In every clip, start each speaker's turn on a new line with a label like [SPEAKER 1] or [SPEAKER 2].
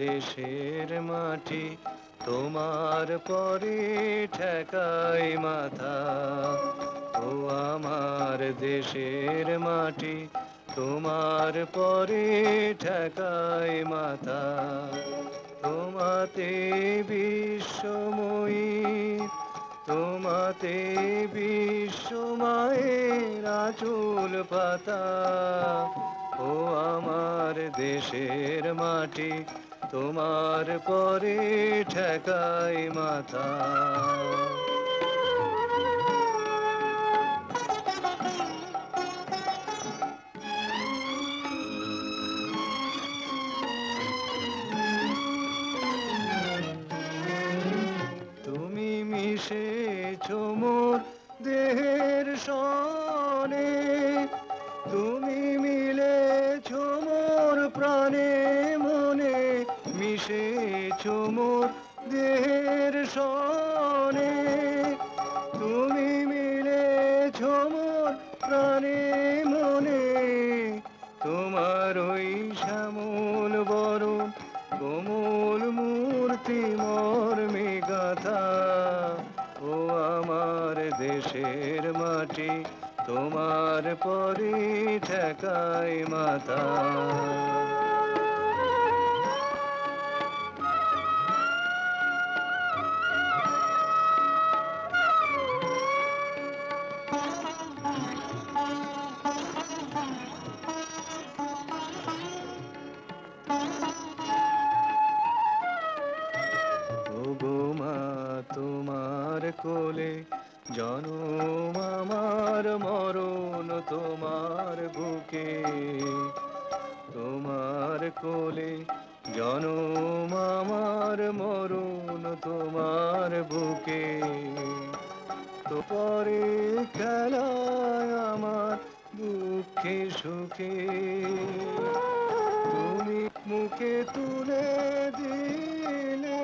[SPEAKER 1] দেশের মাটি তোমার পরে ঠেকাই মাথা। ও আমার দেশের মাটি তোমার পরে ঠেকাই মাথা। তোমাতে বিশ্বময়ী, তোমাতে বিশ্বমায়ের আঁচল পাতা। ও আমার দেশের মাটি তোমার পরে ঠেকাই মাথা। তুমি মিশেছো মোর দেহের সনে, তুমি মিলেছো মোর প্রাণে মনে, মিশেছো মোর দেহের সনে, তুমি মিলেছো মোর প্রাণে মনে। তোমার ওই শ্যামল বরণ কোমল মূর্তি মর্মে গাথা। ও আমার দেশের মাটি তোমার পরে ঠেকাই মাথা। ও গো মা তোমার কোলে জনম আমার, মরণ তোমার বুকে। তোমার কোলে জনম আমার, মরণ তোমার বুকে। তো পরে খেলায় আমার দুঃখে সুখে, তুমি মুখে তুলে দিলে,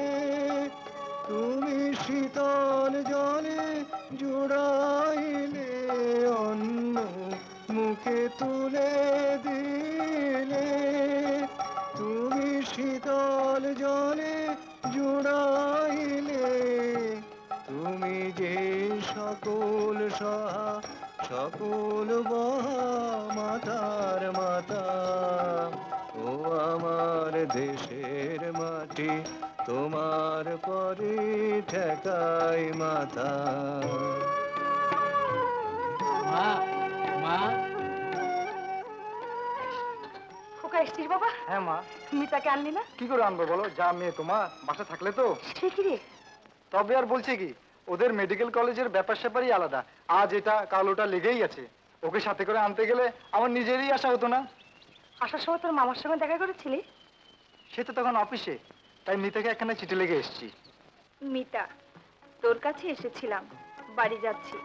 [SPEAKER 1] তুমি শীতল জলে জুড়াইলে অন্ন, মুখে তুলে দিলে, তুমি শীতল জলে জুড়াইলে। তুমি যে সকল সহা সকল বহা মাতার মাতা। ও আমার দেশের মাটি তোমার পরে ঠেকাই মাথা।
[SPEAKER 2] মা, মা।
[SPEAKER 3] খোকা এসছিস বাবা?
[SPEAKER 2] হ্যাঁ মা।
[SPEAKER 3] মিতাকে আনলি না?
[SPEAKER 2] কি করে আনবো বলো, যা মেয়ে তোমার বাসা থাকলে তো।
[SPEAKER 3] সে কি রে?
[SPEAKER 2] তবে আর বলছে কি, ওদের মেডিকেল কলেজের ব্যাপার স্যাপারই আলাদা। আজ এটা কাল ওটা লেগেই আছে। ওকে সাথে করে আনতে গেলে আমার নিজেরই আসা হতো না।
[SPEAKER 3] আসার সময় তোর মামার সঙ্গে দেখা করেছিলি?
[SPEAKER 2] সে তো তখন অফিসে, তাই মিতাকে একখানে চিঠি লেগে এসেছি।
[SPEAKER 3] মিতা, তোর কাছে এসেছিলাম, বাড়ি যাচ্ছি,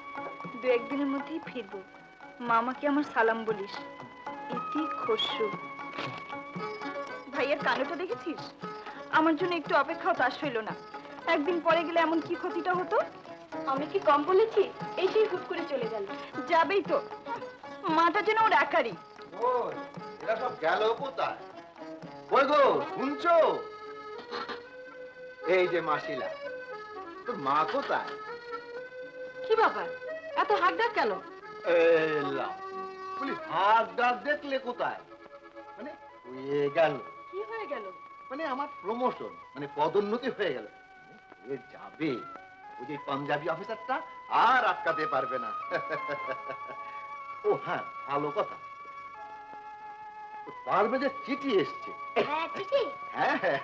[SPEAKER 3] দু একদিনের মধ্যেই ফিরবো। মামাকে আমার সালাম বলিস। ইতি খসরু। ভাইয়ের কানেটা দেখেছিস? আমার জন্য একটু অপেক্ষাও তার সইল না। একদিন পরে গেলে এমন কি ক্ষতিটা হতো? আমি কি কম বলেছি? এই সেই হুট করে চলে গেল। যাবেই তো, মাটা যেন ওর একারই।
[SPEAKER 4] এরা সব গেল কোথায়? ওই গো, শুনছো? এই যে মাসিলা, তোর মা কোথায়?
[SPEAKER 3] কি ব্যাপার, এত হাক ডাক কেন?
[SPEAKER 4] বলি হাত ডাক দেখলে কোথায়? মানে হয়ে গেল।
[SPEAKER 3] কি হয়ে গেল?
[SPEAKER 4] মানে আমার প্রমোশন, মানে পদোন্নতি হয়ে গেল। এ যাবে ওই যে পাঞ্জাবি অফিসারটা, আর আটকাতে পারবে না। ও হ্যাঁ, ভালো কথা, পারবে যে চিঠি এসছে।
[SPEAKER 3] হ্যাঁ চিঠি?
[SPEAKER 4] হ্যাঁ,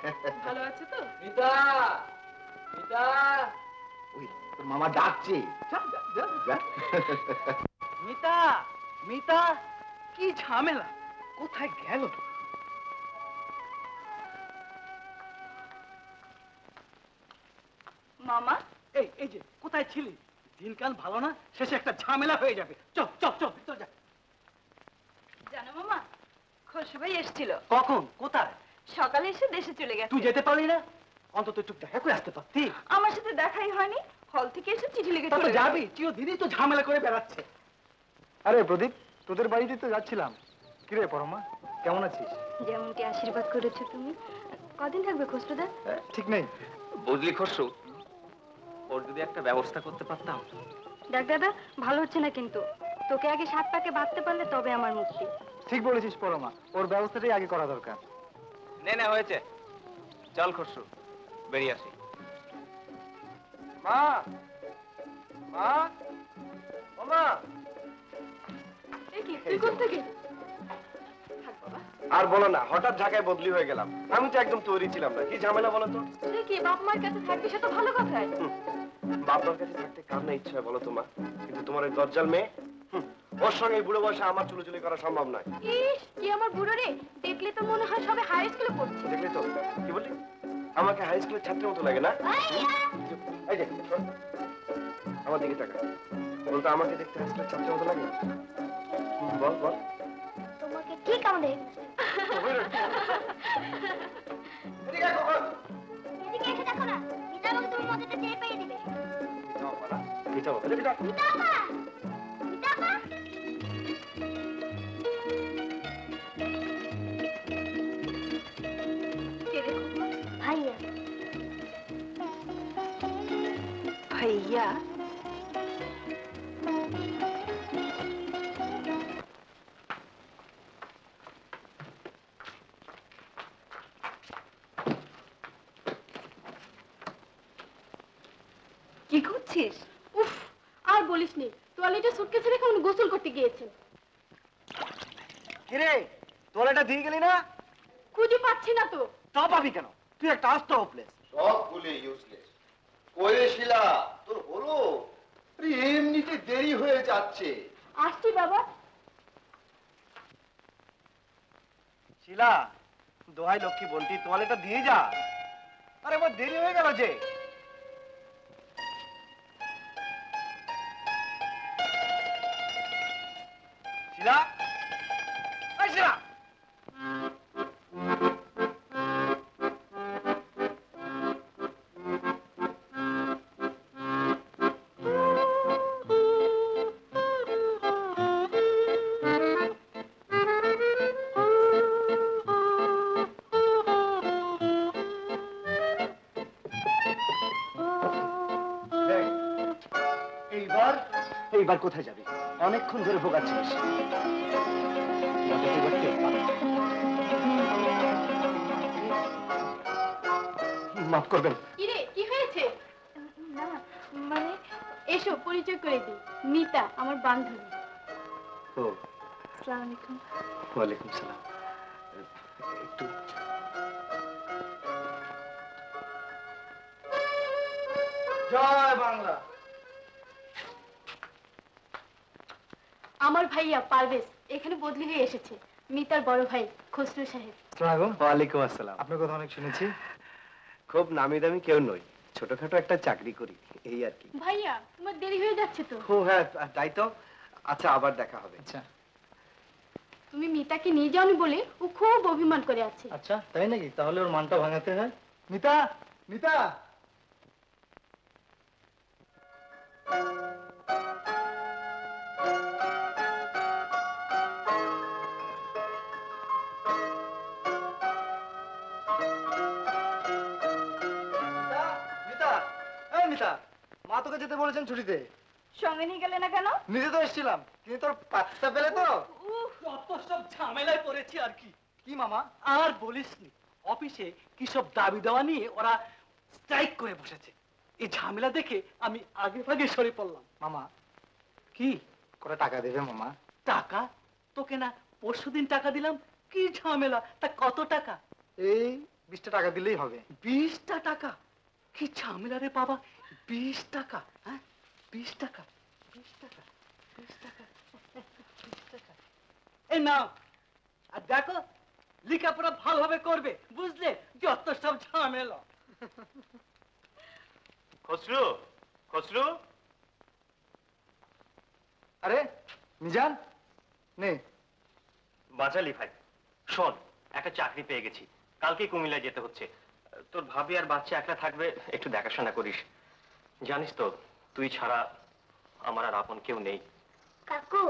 [SPEAKER 3] ভালো আছে তো?
[SPEAKER 2] মিতা, মিতা।
[SPEAKER 4] ওই তোর মামা ডাকছে, যা যা যা যা।
[SPEAKER 2] মিতা, মিতা, কি ঝামেলা, কোথায় গেল?
[SPEAKER 3] মামা,
[SPEAKER 2] এই এই যে কোথায় ছিলি? দিনকাল ভালো না, শেষে একটা ঝামেলা হয়ে যাবে। চল চল চল চল যা।
[SPEAKER 3] জানো মামা, খসরু ভাই এসেছিল।
[SPEAKER 2] কখন, কোথায়?
[SPEAKER 3] সকালে এসে দেশে চলে গেছে।
[SPEAKER 2] তুই যেতে পারলি না? অন্তত একটু দেখা করে আসতে পারতি।
[SPEAKER 3] আমার সাথে দেখাই হয়নি, হল থেকে এসে চিঠি লিখে
[SPEAKER 2] তা তো
[SPEAKER 3] চলে গেল।
[SPEAKER 2] যাবি, চিরদিনই তো ঝামেলা করে বেড়াচ্ছে। আরে প্রদীপ, তোদের বাড়িতে তো যাচ্ছিলাম। কিরে পরমা, কেমন আছিস?
[SPEAKER 3] যেমনটি আশীর্বাদ করেছো তুমি, কদিন থাকবে খসরুদা?
[SPEAKER 2] ঠিক নেই।
[SPEAKER 1] বুঝলি খসরু, ওর যদি একটা ব্যবস্থা করতে পারতাম।
[SPEAKER 3] দেখ দাদা, ভালো হচ্ছে না কিন্তু। তোকে আগে 7 পাকে বাঁধতে পারলে তবে আমার মুক্তি।
[SPEAKER 2] ঠিক বলেছিস পরমা, ওর ব্যবস্থাটাই আগে করা দরকার।
[SPEAKER 1] নে না হয়েছে, চল খসরু বেরিয়ে আসি। মা, মা, ও মা।
[SPEAKER 3] এই কি, তুই কোথা থেকে?
[SPEAKER 5] আর বলো না, হঠাৎ ঢাকায় বদলি হয়ে গেলাম। আমি তো একদম তৈরি ছিলাম না। কি ঝামেলা বলো তো?
[SPEAKER 3] তুই কি বাপ মার কাছে থাকবি, সে তো ভালো কথাই।
[SPEAKER 5] বাবার কাছে থাকতে কার না ইচ্ছা হয় বলো তো মা? কিন্তু তোমার ওই দজ্জাল মেয়ে, ওর সঙ্গে এই বুড়ো বয়সে আমার চুলোচুলি করা সম্ভব নয়।
[SPEAKER 3] ইস, কি আমার বুড়ো রে, দেখলে তো মনে হয় সবে হাই স্কুলে পড়ছে।
[SPEAKER 5] দেখলি তো কি বললি? আমাকে হাই স্কুলের ছাত্রের মতো লাগে না? এই যে শোন, আমার দিকে টাকা বলতো, আমাকে দেখতে হাই স্কুলের ছাত্রের মতো লাগে? বল বল।
[SPEAKER 3] তোমাকে কি কামড়ে?
[SPEAKER 5] এদিকে আয় খোকন।
[SPEAKER 3] এদিকে এসে দেখো না, মিতা আমাকে তুমি মজাটা চেয়ে পেয়ে দিবে।
[SPEAKER 5] মিটাও বাড়া, মিটাও, এদিকে মিটাও।
[SPEAKER 3] মিতা আপা, মিতা আপা। কে রে খোকন? ভাইয়া। ভাইয়া? কি করছিস?
[SPEAKER 6] উফ, আর বলিস নি, টয়লেটে সুটকেসে রেখে উনি গোসল করতে গিয়েছেন।
[SPEAKER 2] কিরে, তোলাটা দিয়ে গেলি না?
[SPEAKER 6] খুঁজে পাচ্ছি না তো।
[SPEAKER 2] তা পাবি কেন? তুই একটা আস্ত হোপলেস।
[SPEAKER 4] সবগুলি ইউজলেস। ওরে শিলা, তোর হলো? আরে এমনিতে দেরি হয়ে যাচ্ছে।
[SPEAKER 6] আসছি বাবা।
[SPEAKER 2] শিলা, দোহাই লক্ষ্মী বলটি, তোয়ালেটা দিয়ে যা। আরে আমার দেরি হয়ে গেল যে। শিলা, এই শিলা। এইবার এইবার কোথায় যাবি? অনেকক্ষণ ধরে ভোগাচ্ছিস। মাফ করবেন।
[SPEAKER 6] কিরে, কি হয়েছে?
[SPEAKER 3] না, মানে
[SPEAKER 6] এসো পরিচয় করে দিই, মিতা আমার বান্ধবী।
[SPEAKER 2] ও,
[SPEAKER 3] আসসালামু আলাইকুম।
[SPEAKER 2] ওয়ালাইকুম সালাম। একটু জয় বাংলা।
[SPEAKER 6] আমার ভাইয়া পারভেজ এখানে বদলি হয়ে এসেছে, মিতার বড় ভাই খসরু সাহেব।
[SPEAKER 2] ওয়ালাইকুম আসসালাম। আপনার কথা অনেক শুনেছি। খুব নামি দামি কেউ নই, ছোটখাটো একটা চাকরি করি, এই আর কি।
[SPEAKER 6] ভাইয়া, তোমার দেরি হয়ে যাচ্ছে তো।
[SPEAKER 2] ও হ্যাঁ, তাই তো। আচ্ছা, আবার দেখা হবে। আচ্ছা
[SPEAKER 6] তুমি মিতাকে নিয়ে যাওনি বলে ও খুব অভিমান করে আছে।
[SPEAKER 2] আচ্ছা, তাই নাকি? তাহলে ওর মানটা ভাঙাতে হয়। মিতা, মিতা। মা তোকে যেতে বলেছেন ছুটিতে।
[SPEAKER 3] সঙ্গে নিয়ে গেলে না কেন?
[SPEAKER 2] নিজে তো এসেছিলাম, কিন্তু তোর পাত্তা পেলে তো।
[SPEAKER 7] কত সব ঝামেলায় পড়েছি আর কি।
[SPEAKER 2] কি মামা?
[SPEAKER 7] আর বলিসনি, অফিসে কি সব দাবি দেওয়া নিয়ে ওরা স্ট্রাইক করে বসেছে। এই ঝামেলা দেখে আমি আগে ভাগে সরে পড়লাম।
[SPEAKER 2] মামা,
[SPEAKER 7] কি
[SPEAKER 2] করে টাকা দেবে মামা?
[SPEAKER 7] টাকা? তোকে না পরশুদিন টাকা দিলাম। কি ঝামেলা? তা কত টাকা?
[SPEAKER 2] এই 20টা টাকা দিলেই হবে।
[SPEAKER 7] 20টা টাকা? কি ঝামেলা রে বাবা, 20 টাকা? হ্যাঁ, 20 টাকা, 20 টাকা, 20 টাকা, 20 টাকা। এই নাও, আর দেখো লেখাপড়া ভালোভাবে করবে, বুঝলে? যত সব ঝামেলা।
[SPEAKER 1] খসরু, খসরু।
[SPEAKER 2] আরে মিজান, নে।
[SPEAKER 8] বাঁচালি ভাই, শোন, একটা চাকরি পেয়ে গেছি, কালকেই কুমিল্লায় যেতে হচ্ছে। তোর ভাবি আর বাচ্চা একলা থাকবে, একটু দেখাশোনা করিস। জানিস তো, তুই ছাড়া আমার আর আপন কেউ নেই।
[SPEAKER 9] কাকু,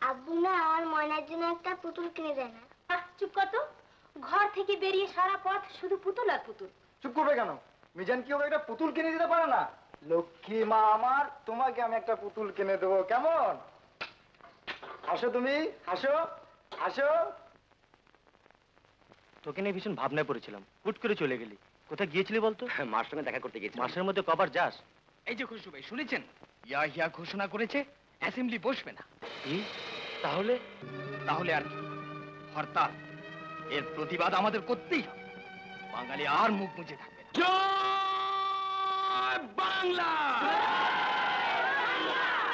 [SPEAKER 9] আব্বু না আমার ময়নার জন্য একটা পুতুল কিনে দেয় না।
[SPEAKER 6] চুপ কর তো। ঘর থেকে বেরিয়ে সারা পথ শুধু পুতুল আর পুতুল।
[SPEAKER 2] চুপ করবে কেন? মিজান কি হবে একটা পুতুল কিনে দিতে পারে না? লক্ষ্মী মা আমার, তোমাকে আমি একটা পুতুল কিনে দেবো, কেমন? হাসো তুমি, হাসো হাসো।
[SPEAKER 8] তোকে নিয়ে ভীষণ ভাবনায় পড়েছিলাম, হুট করে চলে গেলি। কোথায় গিয়েছিলি বলতো?
[SPEAKER 5] মার সঙ্গে দেখা করতে গেছি।
[SPEAKER 8] মাসের মধ্যে কবার যাস?
[SPEAKER 7] এই যে খুশু ভাই, শুনেছেন ইয়াহিয়া ঘোষণা করেছে অ্যাসেম্বলি বসবে না।
[SPEAKER 8] কি? তাহলে?
[SPEAKER 7] তাহলে আর কি, হরতাল। এর প্রতিবাদ আমাদের করতেই হবে, বাঙালি আর মুখ মুজে থাকবে না। জয় বাংলা!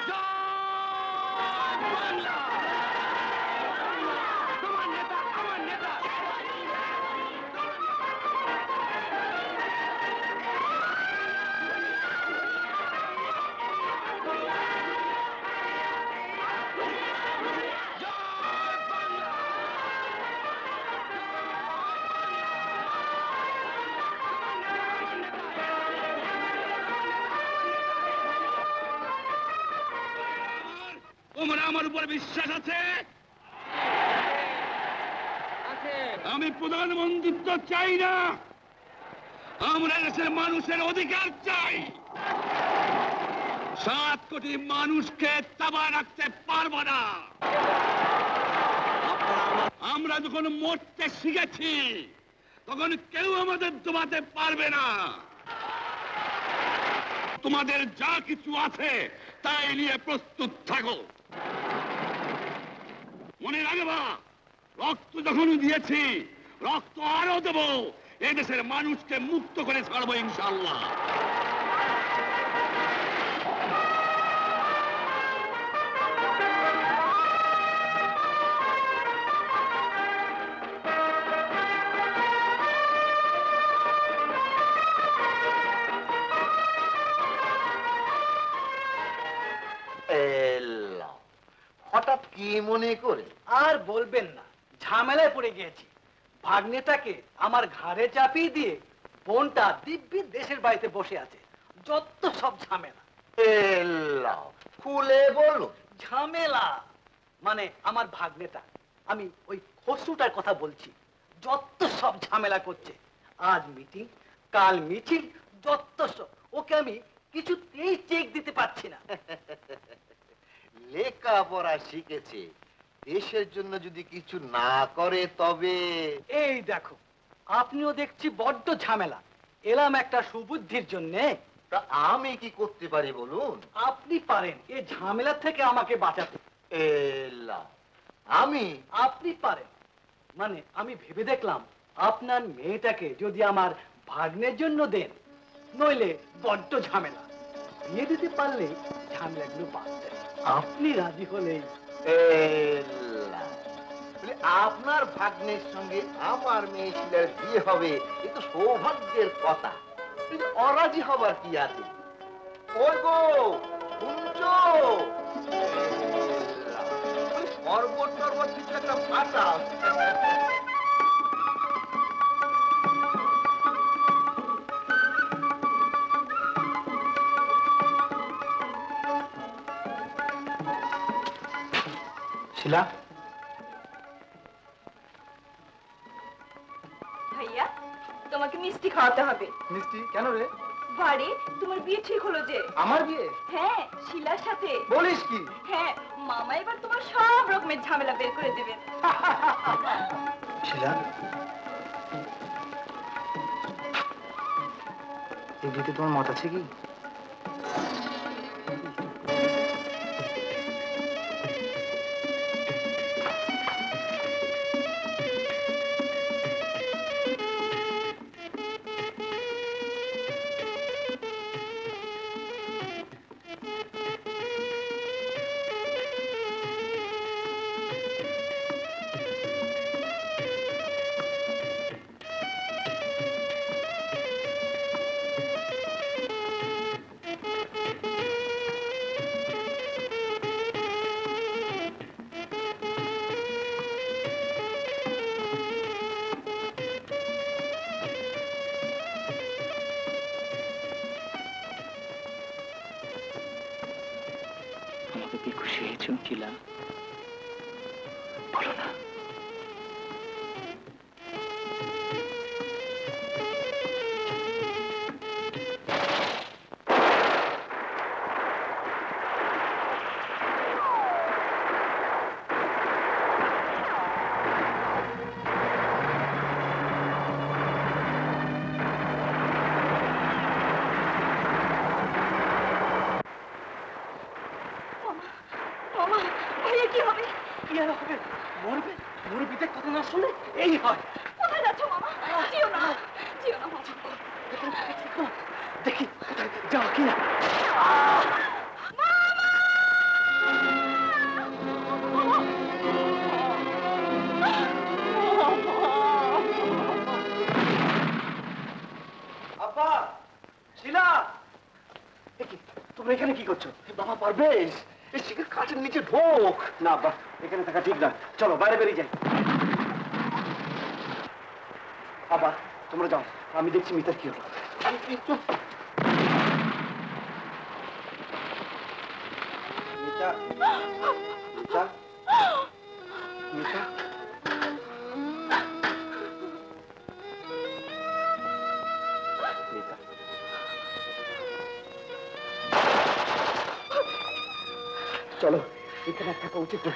[SPEAKER 7] জয় বাংলা! তোমার নেতা আমার নেতা।
[SPEAKER 9] তোমার আমার উপর বিশ্বাস আছে? আমি প্রধানমন্ত্রিত্ব চাই না, আমরা দেশের মানুষের অধিকার চাই। 7 কোটি মানুষকে তাবা রাখতে পারবো না। আমরা যখন মরতে শিখেছি তখন কেউ আমাদের দমাতে পারবে না। তোমাদের যা কিছু আছে তাই নিয়ে প্রস্তুত থাকো। মনে রাখবা, রক্ত যখন দিয়েছি রক্ত আরো দেব, এদেশের মানুষকে মুক্ত করে ছাড়বো ইনশাআল্লাহ।
[SPEAKER 4] হঠাৎ কি মনে করে?
[SPEAKER 7] আর বলবেন না, ঝামেলায় পড়ে গিয়েছি। ভাগ্নেটাকে আমার ঘাড়ে চাপিয়ে দিয়ে বোনটা দিব্যি দেশের বাড়িতে বসে আছে। যত সব ঝামেলা।
[SPEAKER 4] খুলে বলো।
[SPEAKER 7] ঝামেলা মানে আমার ভাগ্নেটা, আমি ওই খসরুটার কথা বলছি, যত সব ঝামেলা করছে। আজ মিটিং, কাল মিছিল, যত সব। ওকে আমি কিছুতেই চেক দিতে পারছি না।
[SPEAKER 4] লেখাপড়া শিখেছে, দেশের জন্য যদি কিছু না করে তবে।
[SPEAKER 7] এই দেখো, আপনিও দেখছি বড্ড ঝামেলা। এলাম একটা সুবুদ্ধির জন্যে।
[SPEAKER 4] তা আমি কি করতে পারি বলুন?
[SPEAKER 7] আপনি পারেন এই ঝামেলা থেকে আমাকে বাঁচাতে। আপনি পারেন মানে আমি ভেবে দেখলাম আপনার মেয়েটাকে যদি আমার ভাগ্নের জন্য দেন, নইলে বড্ড ঝামেলা। বিয়ে দিতে পারলে ঝামেলাগুলো বাঁচতে। আপনি রাজি হলেই।
[SPEAKER 4] আপনার ভাগ্নের সঙ্গে আমার মেয়ে শিলার বিয়ে হবে, এ তো সৌভাগ্যের কথা। কিন্তু অরাজি হবার কি আছে? ওই গো শুনছো? পর্বত টর্বত কিছু একটা ফাটা।
[SPEAKER 2] শিলা,
[SPEAKER 3] ভাইয়া, তোমাকে মিষ্টি খাওয়াতে হবে।
[SPEAKER 2] মিষ্টি কেন রে?
[SPEAKER 3] বাড়ি তোমার বিয়ে ঠিক হলো যে।
[SPEAKER 2] আমার বিয়ে?
[SPEAKER 3] হ্যাঁ, শিলার সাথে।
[SPEAKER 2] বলিস কি?
[SPEAKER 3] হ্যাঁ, মামা এবার তোমার সব রকমের ঝামেলা বের করে দেবেন।
[SPEAKER 2] শিলা, এই বিয়েতে তোমার মত আছে কি?
[SPEAKER 8] আমাকে কি খুশি হয়েছো শিলা? বলো না।
[SPEAKER 3] হবে?
[SPEAKER 7] কি আর হবে? মরবে। মুরব্বীদের কথা না শুনে এই হয়।
[SPEAKER 3] কোথায় যাচ্ছ মামা? যেও না, যেও না মামা।
[SPEAKER 7] দেখি কোথায় যাও কিনা। আব্বা, শিলা, তোমরা এখানে কি করছো?
[SPEAKER 4] বাবা পারবেশ, এই শিখের কাঠের নিচে ঢোক।
[SPEAKER 7] না আব্বা, এখানে থাকা ঠিক না। চলো বাইরে বেরিয়ে যাই। আব্বা, তোমরা যাও, আমি দেখছি মিতার কি হলো। মিতা, মিতা, মিতা। মিতা, চলো, এখানে থাকা উচিত না।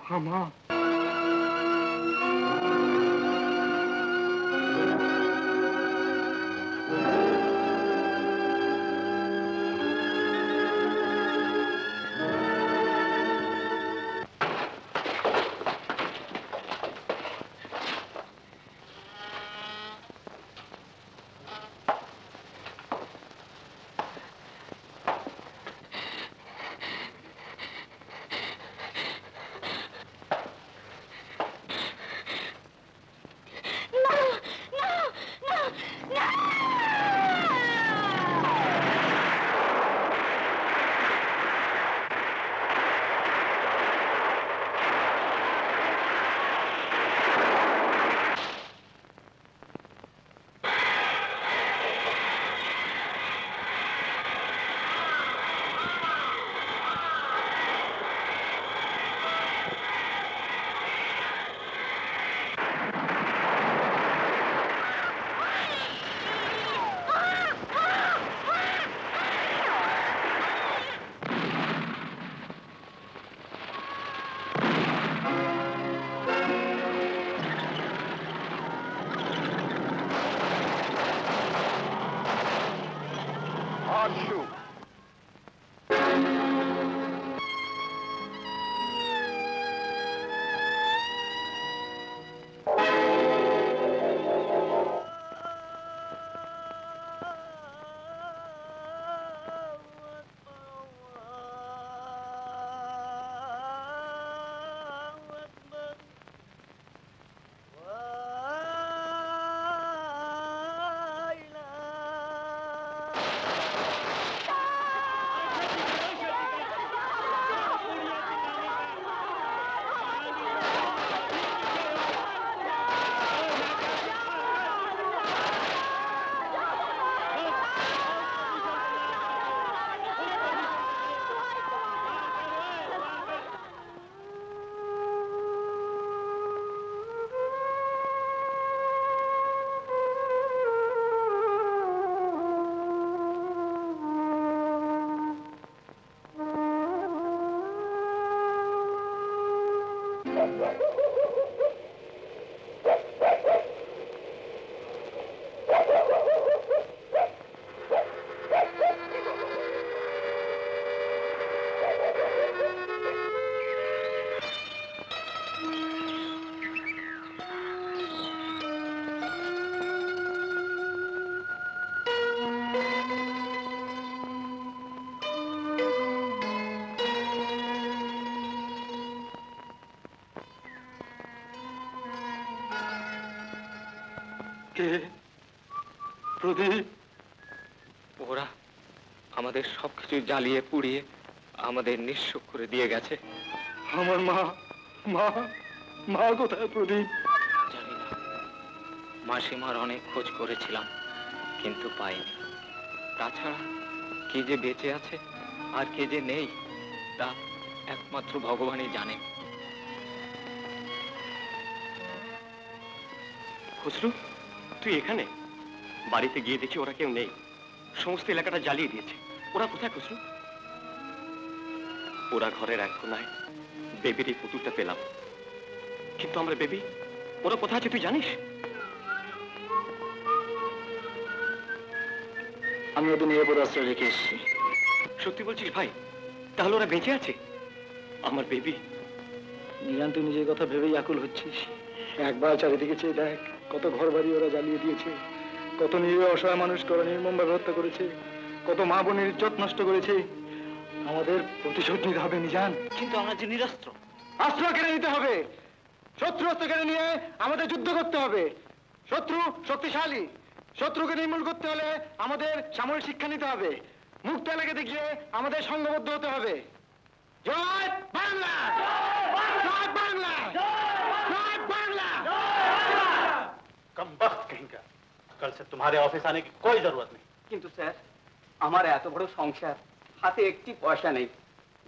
[SPEAKER 9] মামা, প্রদীপ,
[SPEAKER 1] ওরা আমাদের সবকিছু জ্বালিয়ে পুড়িয়ে আমাদের নিঃস্ব করে দিয়ে গেছে।
[SPEAKER 9] আমার মা, মা, মা কোথায় প্রদীপ?
[SPEAKER 1] জানি না, মাসিমার অনেক খোঁজ করেছিলাম কিন্তু পাইনি। তাছাড়া কে যে বেঁচে আছে আর কে যে নেই তা একমাত্র ভগবানই জানেন।
[SPEAKER 8] খুসরু, তুই এখানে? বাড়িতে গিয়ে দেখি ওরা কেউ নেই, সমস্ত এলাকাটা জ্বালিয়ে দিয়েছে। ওরা কোথায় খুসরু? ওরা ঘরের এক কোনায় বেবির এই পুতুলটা পেলাম, কিন্তু আমরা বেবি, ওরা কোথায় আছে তুই জানিস?
[SPEAKER 2] আমি ওদের নিরাপদ আশ্রয় রেখে এসেছি।
[SPEAKER 8] সত্যি বলছিস ভাই? তাহলে ওরা বেঁচে আছে? আমার বেবি।
[SPEAKER 2] নিজান, তুই নিজের কথা ভেবেই আকুল হচ্ছিস। একবার চারিদিকে চেয়ে দেখ, কত ঘর বাড়ি ওরা জ্বালিয়ে দিয়েছে, কত নিরীহ অসহায় মানুষকে ওরা নির্মমভাবে হত্যা করেছে, কত মা বোনের ইজ্জত নষ্ট করেছে। আমাদের প্রতিশোধ নিতে হবে নিজান।
[SPEAKER 7] কিন্তু আমরা যে নিরস্ত্র।
[SPEAKER 2] অস্ত্র কেড়ে নিতে হবে, শত্রু অস্ত্র কেড়ে নিয়ে আমাদের যুদ্ধ করতে হবে। শত্রু শক্তিশালী, শত্রুকে নির্মূল করতে হলে আমাদের সামরিক শিক্ষা নিতে হবে। মুক্ত এলাকাতে গিয়ে আমাদের সংঘবদ্ধ হতে হবে। জয় বাংলা! জয় বাংলা! জয় বাংলা!
[SPEAKER 7] कम वक्त कहेंगे, कल से तुम्हारे ऑफिस आने की कोई जरूरत नहीं।
[SPEAKER 1] কিন্তু স্যার, আমার এত বড় সংসার, হাতে একটি পয়সা নেই,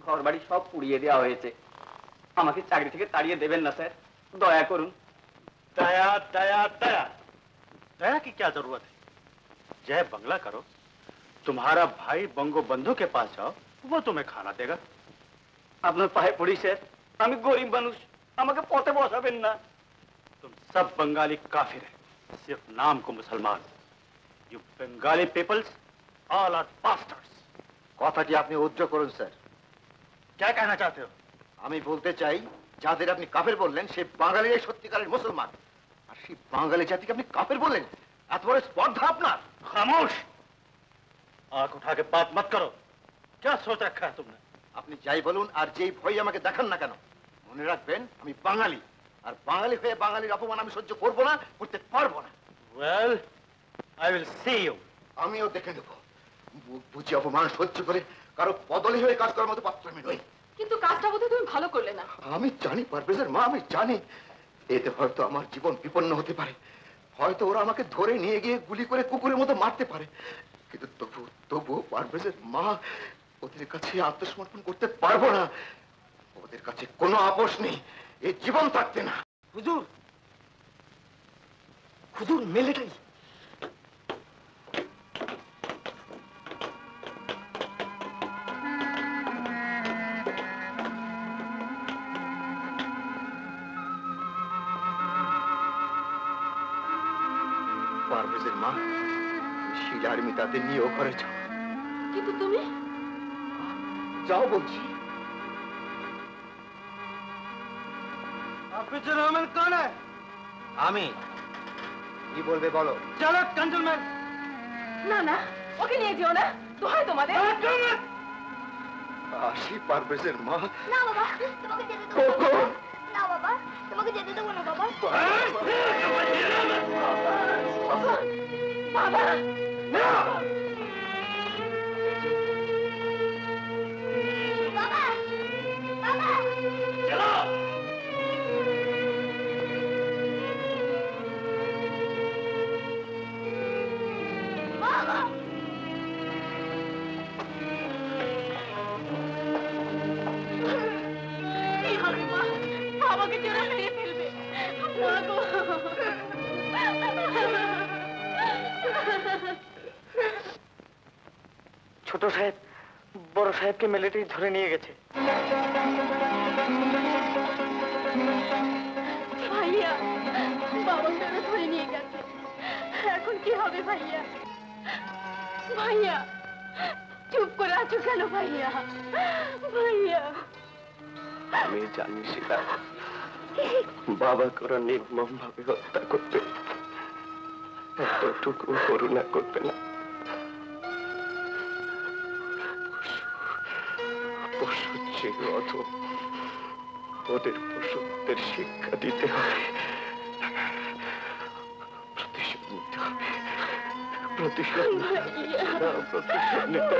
[SPEAKER 1] ঘর বাড়ি সব পুড়িয়ে দেওয়া হয়েছে। আমাকে চাকরি থেকে তাড়িয়ে দেবেন না স্যার, দয়া করুন।
[SPEAKER 7] दया दया दया, दया की क्या जरूरत है? जय बंगला करो, तुम्हारा भाई बंगो बंधु के पास जाओ, वो तुम्हें खाना देगा।
[SPEAKER 1] আপনার পায়ে পড়ি স্যার, আমি গরিব মানুষ, আমাকে পথে বসাবেন না।
[SPEAKER 7] तुम सब बंगाली काफिर है, सिर्फ नाम को मुसलमान। You Bengali peoples all are bastards.
[SPEAKER 4] কথাটি আপনি উজ্জ্ব করুন স্যার।
[SPEAKER 7] क्या कहना चाहते हो?
[SPEAKER 4] আমি বলতে চাই, যাদের আপনি কাফের বললেন সে বাঙালিরাই সত্যিকারের মুসলমান, আর সেই বাঙালি জাতিকে আপনি কাফের বললেন? এত বড় স্পর্ধা আপনার!
[SPEAKER 7] खामोश, आंख उठा के बात मत करो। क्या सोच रखा है तुमने?
[SPEAKER 4] আপনি যাই বলুন আর যেই ভয় আমাকে দেখান না কেন, মনে রাখবেন আমি বাঙালি, আর বাঙালি হয়ে বাঙালির অপমান আমি সহ্য করবো না, করতে পারবো না।
[SPEAKER 7] Well, I will see you.
[SPEAKER 4] আমিও দেখে নেব। মুখ বুঝে অপমান সহ্য করে কারো বদলি হয়ে কাজ করার মতো পাত্র আমি নই।
[SPEAKER 3] কিন্তু কাজটা বোধহয় তুমি ভালো করলে না।
[SPEAKER 4] আমি জানি পারভেজের মা, আমি জানি এতে হয়তো আমার জীবন বিপন্ন হতে পারে, হয়তো ওরা আমাকে ধরে নিয়ে গিয়ে গুলি করে কুকুরের মতো মারতে পারে, কিন্তু তবু পারভেজের মা, ওদের কাছে আত্মসমর্পণ করতে পারবো না। ওদের কাছে কোনো আপোষ নেই, এই জীবন থাকতে না।
[SPEAKER 2] হুজুর, হুজুর, মিলিটারি।
[SPEAKER 4] পারভেজের মা, শিলা আর মিতাদের নিয়ে ও ঘরে যাও।
[SPEAKER 3] কিন্তু তুমি
[SPEAKER 4] যাও বলছি।
[SPEAKER 2] হাফিজুর রহমান কোন? আমি। কি বলবে বলো। চলো কাঞ্জলম্যান।
[SPEAKER 3] না না, ওকে নিয়ে যেও না, দোহাই তোমাদের।
[SPEAKER 4] আসি পারভেজের মা।
[SPEAKER 6] না বাবা, তোমাকে যেতে দেবো না। না বাবা, তোমাকে যেতে দেবো না বাবা।
[SPEAKER 3] বাবা,
[SPEAKER 6] বাবা, বাবা। বাবা।
[SPEAKER 3] কি হবে মা? বাবাকে জোরে মেরে ফেলবে। মা গো।
[SPEAKER 1] ছোট সাহেব বড় সাহেবকে মিলিটারি ধরে নিয়ে গেছে।
[SPEAKER 3] ভাইয়া, বাবাকে ওরা ধরে নিয়ে গেছে। এখন কি হবে ভাইয়া? ভাইয়া, চুপ করে আছো কেন ভাইয়া? ভাইয়া,
[SPEAKER 8] আমি জানি শিলা, বাবাকে ওরা নির্মম ভাবে হত্যা করবে, এতটুকু করুণা করবে না। পশুর যে অধম, ওদের পশুদের শিক্ষা দিতে হবে, প্রতিশোধ নিতে হবে,
[SPEAKER 1] প্রতিশোধ নাও, প্রতিশোধ নাও।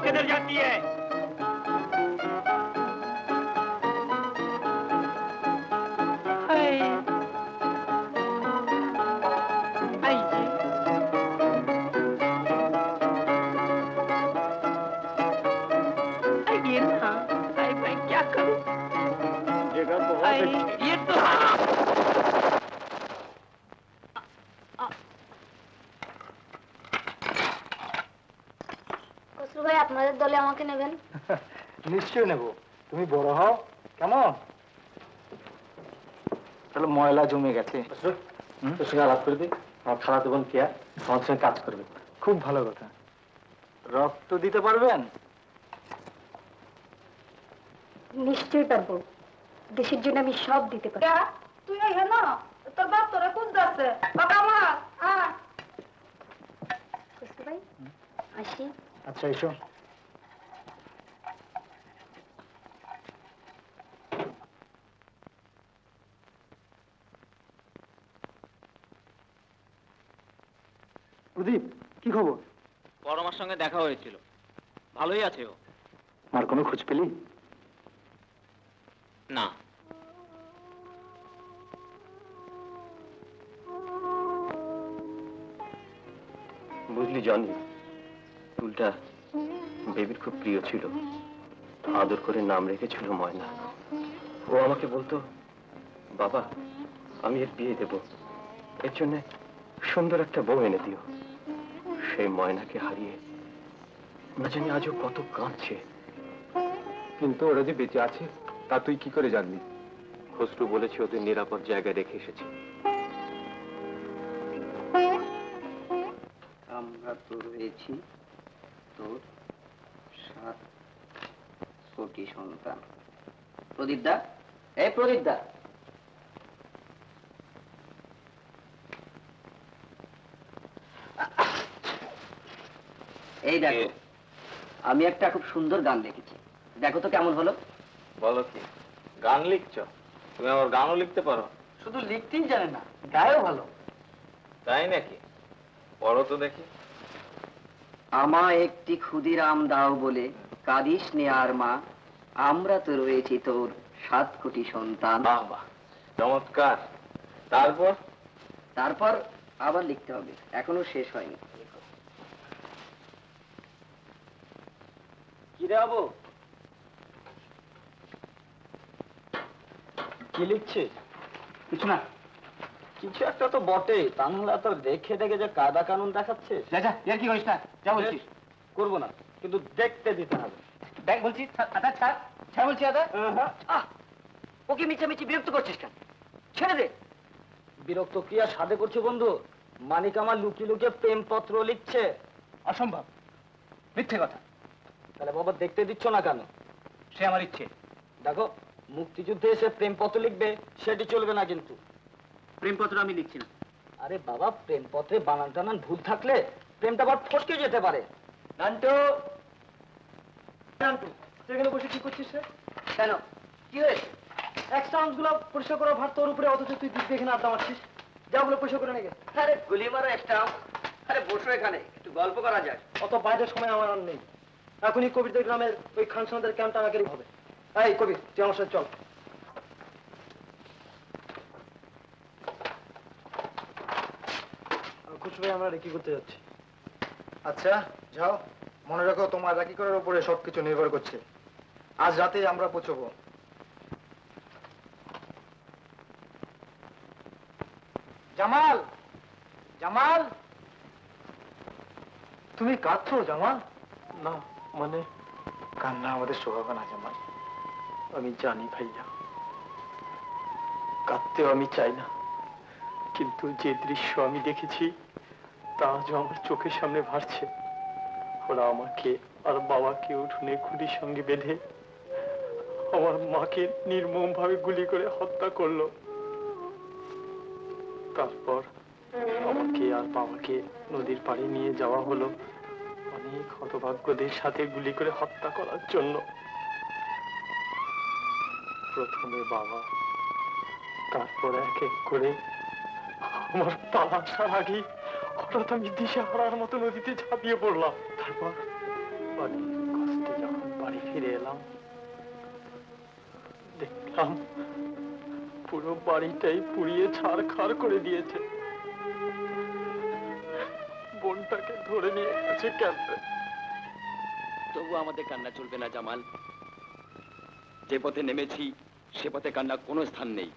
[SPEAKER 8] किधर जाती है?
[SPEAKER 3] मैं क्या करूं?
[SPEAKER 8] जगह बहुत अच्छी।
[SPEAKER 3] ये तो
[SPEAKER 6] খসরু ভাই আপনাদের দলে আমাকে নেবেন?
[SPEAKER 2] নিশ্চয় নেব, তুমি বড় হও কেমন। তাহলে ময়লা জমে গেছে,
[SPEAKER 5] তোর সঙ্গে আলাপ করে দিই। আমার খালাতো বোন কেয়া আমার সঙ্গে কাজ করবে।
[SPEAKER 2] খুব ভালো কথা। রক্ত দিতে পারবেন?
[SPEAKER 3] নিশ্চয়ই পারবো, দেশের জন্য আমি সব দিতে পারি। তুই হ্যাঁ না, তোর বাপ তোরা খুঁজতে আছে। বাবা আমার
[SPEAKER 6] খসরু ভাই আসি।
[SPEAKER 2] আচ্ছা এসো। প্রদীপ, কি খবর?
[SPEAKER 1] পরমার সঙ্গে দেখা হয়েছিল, ভালোই আছে ও।
[SPEAKER 2] আর কোনো খোঁজ পেলি?
[SPEAKER 1] না।
[SPEAKER 8] বুঝলি জনি, ফুলটা বেবির খুব প্রিয় ছিল, আদর করে নাম রেখেছিল ময়না। ও আমাকে বলতো, বাবা আমি এর বিয়ে দেব, এর জন্য সুন্দর একটা বউ এনে দিও। সেই ময়নাকে হারিয়ে না জানি আজও কত কাঁদছে।
[SPEAKER 2] কিন্তু ওরা যে বেঁচে আছে তা তুই কি করে জানবি?
[SPEAKER 8] খসরু বলেছে ওদের নিরাপদ জায়গায় রেখে এসেছে।
[SPEAKER 10] আমরা তো রয়েছি তোর 7 কোটি সন্তান। প্রদীপদা, এই প্রদীপদা, এই দেখো আমি একটা খুব সুন্দর গান লিখেছি, দেখো তো কেমন হলো।
[SPEAKER 8] বলো কি?
[SPEAKER 1] গান লিখছো? তুমি আমার গানও লিখতে পারো?
[SPEAKER 7] শুধু লিখতেই জানে না, গায়েও ভালো।
[SPEAKER 1] তাই নাকি? পড়ো তো দেখি।
[SPEAKER 10] আমায় একটি ক্ষুদিরাম দাও বলে কাঁদিস নে আর মা, আমরা তো রয়েছি তোর 7 কোটি সন্তান।
[SPEAKER 1] বাহ বাহ, চমৎকার। তারপর?
[SPEAKER 10] তারপর আবার লিখতে হবে, এখনো শেষ হয়নি।
[SPEAKER 7] কি রে বাবু, কি লিখছিস? কিছু না। কিছু একটা তো বটে, তা নাহলে তো দেখে দেখে যে কায়দা কানুন দেখাচ্ছে। যা যা, এর কি করিস না, যা বলছিস। করবো না, কিন্তু দেখতে দিতে হবে। দেখ বলছি, আদা ছাড়, ছাড় বলছি আদা।
[SPEAKER 10] ওকে মিছামিছি বিরক্ত করছিস কেন? ছেড়ে দে।
[SPEAKER 7] বিরক্ত কি আর সাধে করছে বন্ধু? মানিক আমার লুকিয়ে লুকিয়ে প্রেমপত্র লিখছে। অসম্ভব, মিথ্যে কথা। তাহলে বাবা দেখতে দিচ্ছ না কেন? সে আমার ইচ্ছে। দেখো, মুক্তিযুদ্ধে এসে প্রেমপত্র লিখবে, সেটি চলবে না কিন্তু। প্রেমপত্র আমি লিখছি না। আরে বাবা, প্রেমপত্রে বানান টানান ভুল থাকলে প্রেমটা আবার ফসকে যেতে পারে। নান্টু, নান্টু, তুই এখানে বসে কি করছিস রে?
[SPEAKER 10] কেন, কি হয়েছে?
[SPEAKER 7] এক্সট্রা গুলো পরিষ্কার করা ভার তোর উপরে, অথচ তুই দিক দেখে আড্ডা মারছিস। যা ওগুলো পরিষ্কার করে নিয়ে গে।
[SPEAKER 10] আরে গুলি মারো একটা। আরে বসো এখানে, একটু গল্প করা যায়।
[SPEAKER 7] অত বাইরের সময় আমার আর নেই। এখনই কবিরদের গ্রামের ওই খানসানদের ক্যাম্পটা আমাকে হবে। এই কবির, তুই আমার সাথে চল। খুশি ভাই, আমরা রেকি করতে যাচ্ছি।
[SPEAKER 2] আচ্ছা যাও, মনে রাখো তোমার রাকি করার উপরে সবকিছু নির্ভর করছে। আজ রাতে আমরা পৌঁছবো। জামাল, জামাল, তুমি কাঁদছো জামাল?
[SPEAKER 5] না, মানে
[SPEAKER 2] কান্না আমাদের স্বভাব না জামাল।
[SPEAKER 5] আমি জানি ভাইয়া, কাঁদতেও আমি চাই না, কিন্তু যে দৃশ্য আমি দেখেছি তা আজও আমার চোখের সামনে ভাসছে। ওরা আমাকে আর বাবাকে উঠোনে খুঁটির সঙ্গে বেঁধে আমার মাকে নির্মম ভাবে গুলি করে হত্যা করলো। তারপর আমাকে আর বাবাকে নদীর পাড়ে নিয়ে যাওয়া হলো অনেক হতভাগ্যদের সাথে গুলি করে হত্যা করার জন্য। প্রথমে বাবা, তারপর এক এক করে আমার পালা আসার আগে হঠাৎ আমি দিশে হারার মতো নদীতে ঝাঁপিয়ে পড়লাম। তারপর অনেক কষ্টে যখন বাড়ি ফিরে এলাম, দেখলাম পুরো বাড়িটাই পুড়িয়ে ছাড়খাড় করে দিয়েছে। বোনটাকে ধরে নিয়ে গেছে ক্যাম্পে।
[SPEAKER 11] তবু আমাদের কান্না চলবে না জামাল। যে পথে নেমেছি সে পথে কান্না কোনো স্থান নেই।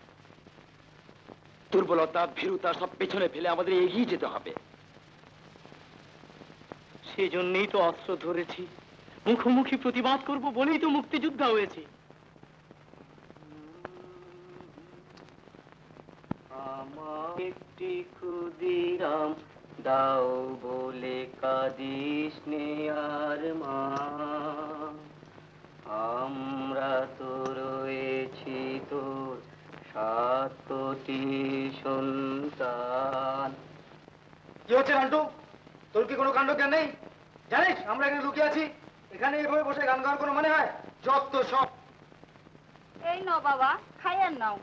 [SPEAKER 11] দুর্বলতা, ভীরুতা সব পেছনে ফেলে আমাদের এগিয়ে যেতে হবে।
[SPEAKER 7] সেজন্যই তো অস্ত্র ধরেছি, মুখোমুখি প্রতিবাদ করব বলেই তো মুক্তিযুদ্ধ হয়েছে।
[SPEAKER 10] আমার একটি ক্ষুদিরাম দাও বলে কাঁদিস নে আর মা, আমরা তো রয়েছি তোর 7 কোটি সন্তান।
[SPEAKER 2] কি হচ্ছে নান্টু? তোর কি কোনো কাণ্ড জ্ঞান নেই? জানিস আমরা এখানে লুকিয়ে আছি? এখানে এভাবে বসে গান গাওয়ার কোনো মানে হয়? যত সব।
[SPEAKER 3] এই নাও বাবা, খাই আর নাও।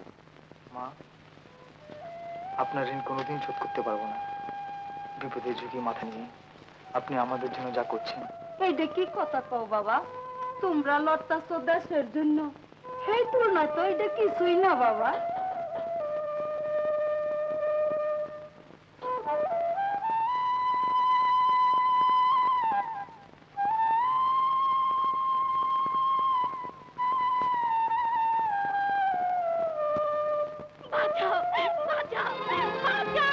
[SPEAKER 2] মা, আপনার ঋণ কোনোদিন শোধ করতে পারবো না। বিপদের ঝুঁকি মাথা নিয়ে আপনি আমাদের জন্য যা করছেন।
[SPEAKER 3] এইটা কি কথা কও বাবা? তোমরা লড়তাছো দেশের জন্য, সেই তুলনায় তো এটা কিছুই না বাবা।
[SPEAKER 6] বাঁচাও, বাঁচাও, বাঁচাও!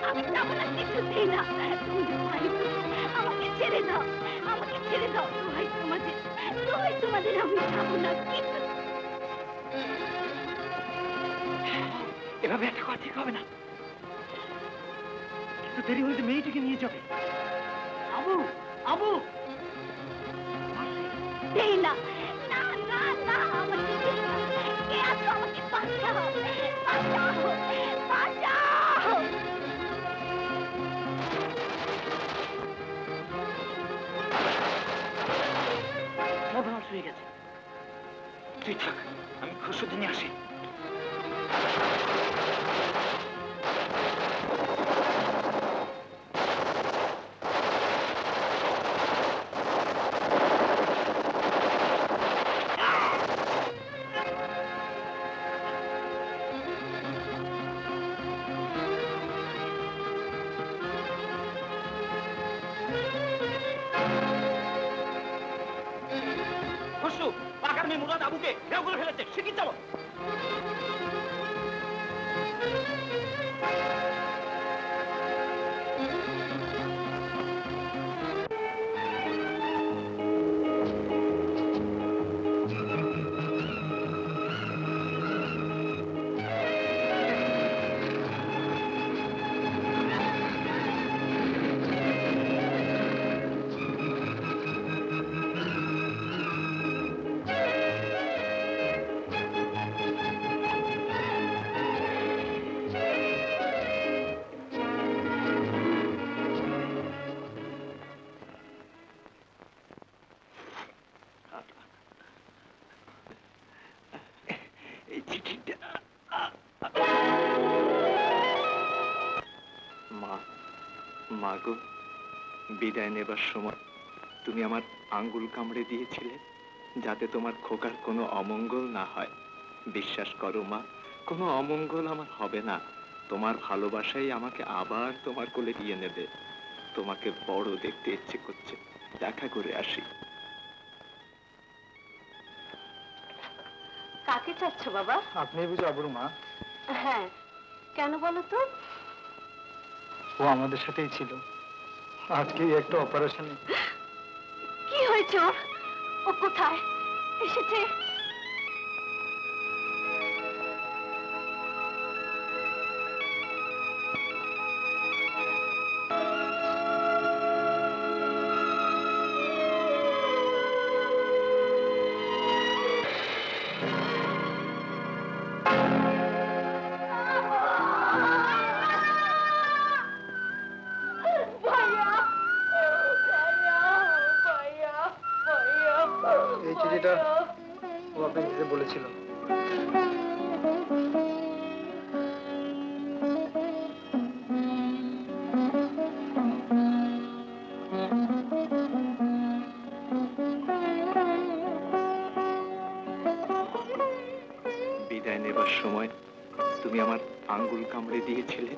[SPEAKER 6] আমি যাবো না, কিছুতেই না। আমাকে ছেড়ে দাও, আমাকে ছেড়ে দাও। দোহাই তোমাদের, দোহাই তোমাদের, আমি যাবো না।
[SPEAKER 7] এভাবে একটা কথা ঠিক হবে না, কিন্তু দেরি হলে মেয়েটিকে নিয়ে যাবে। আবু, আবু!
[SPEAKER 6] এই না, না, না, না, আমাকে ছেড়ে দাও। কে আছো? আমাকে বাঁচাও, বাঁচাও, বাঁচাও!
[SPEAKER 7] সাবধান, হয়ে গেছে।
[SPEAKER 1] তুই থাক, আমি ওষুধ নিয়ে আসি।
[SPEAKER 8] খুশু, পাকার মেয়ে মুরাদ আবুকে ঘেরাও করে ফেলেছে, শিগগির যাবো।
[SPEAKER 5] এই চিঠিটা। মা, মা গো, বিদায় নেবার সময় তুমি আমার আঙ্গুল কামড়ে দিয়েছিলে যাতে তোমার খোকার কোনো অমঙ্গল না হয়। বিশ্বাস করো মা, কোনো অমঙ্গল আমার হবে না। তোমার ভালোবাসাই আমাকে আবার তোমার কোলে দিয়ে নেবে। তোমাকে বড় দেখতে ইচ্ছে করছে, দেখা করে আসি।
[SPEAKER 6] কাকে চাচ্ছ বাবা?
[SPEAKER 2] আপনি বুঝি আবুর মা?
[SPEAKER 6] হ্যাঁ, কেন বলো তো?
[SPEAKER 2] ও আমাদের সাথেই ছিল, আজকেই একটা অপারেশনে।
[SPEAKER 6] কি হয়েছে ওর? ও কোথায় এসেছে?
[SPEAKER 2] এই চিঠিটা ও আপনাকে দিতে বলেছিল।
[SPEAKER 5] বিদায় নেবার সময় তুমি আমার আঙ্গুল কামড়ে দিয়েছিলে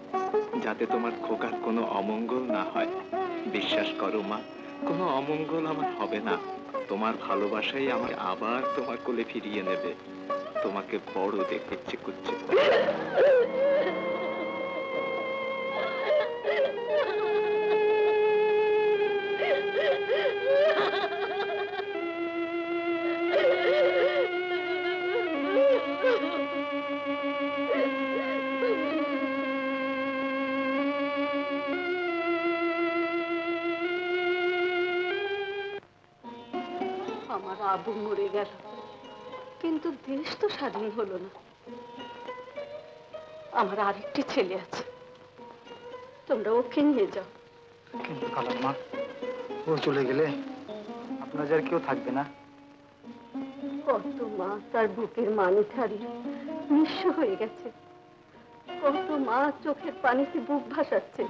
[SPEAKER 5] যাতে তোমার খোকার কোনো অমঙ্গল না হয়। বিশ্বাস করো মা, কোনো অমঙ্গল আমার হবে না। তোমার ভালোবাসাই আমাকে আবার তোমার কোলে ফিরিয়ে নেবে। তোমাকে বড় দেখতে ইচ্ছে করছে।
[SPEAKER 6] আমার আবু মরে গেল, কিন্তু দেশ তো স্বাধীন হলো না। আমার আরেকটি ছেলে আছে, তোমরা ওকে নিয়ে যাও।
[SPEAKER 2] কিন্তু খালাম্মা, ও চলে গেলে আপনার আর কেউ থাকবে না।
[SPEAKER 6] কত মা তার বুকের মানিক হারিয়ে নিঃস্ব হয়ে গেছে, কত মা চোখের পানিতে বুক ভাসাচ্ছে।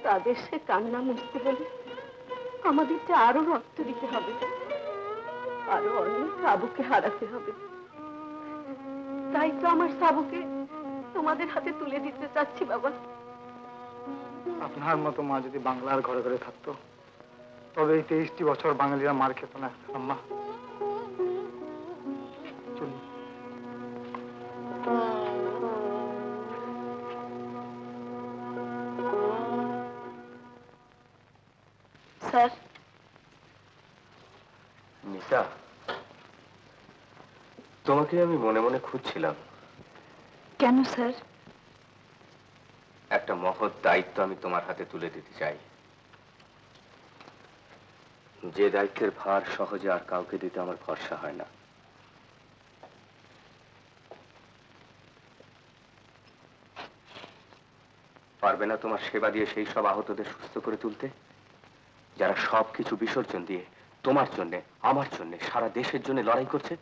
[SPEAKER 6] তাদের সে কান্না মুছতে হলে আমাদেরকে আরো রক্ত দিতে হবে, আরো অনেক আবুকে হারাতে হবে। তাই তো আমার সাবুকে তোমাদের হাতে তুলে দিতে চাচ্ছি বাবা।
[SPEAKER 2] আপনার মতো মা যদি বাংলার ঘরে ঘরে থাকতো, তবে এই 23টি বছর বাঙালিরা মার খেত না। আম্মা চলুন।
[SPEAKER 6] স্যার,
[SPEAKER 8] নিশা, তোমাকে আমি মনে মনে খুঁজছিলাম।
[SPEAKER 6] কেন স্যার?
[SPEAKER 8] একটা মহৎ দায়িত্ব আমি তোমার হাতে তুলে দিতে চাই, যে দায়িত্বের ভার সহজে আর কাউকে দিতে আমার ভরসা হয় না। পারবে না তোমার সেবা দিয়ে সেই সব আহতদের সুস্থ করে তুলতে, যারা সবকিছু বিসর্জন দিয়ে তোমার জন্য, আমার জন্য, সারা দেশের জন্য লড়াই করছে।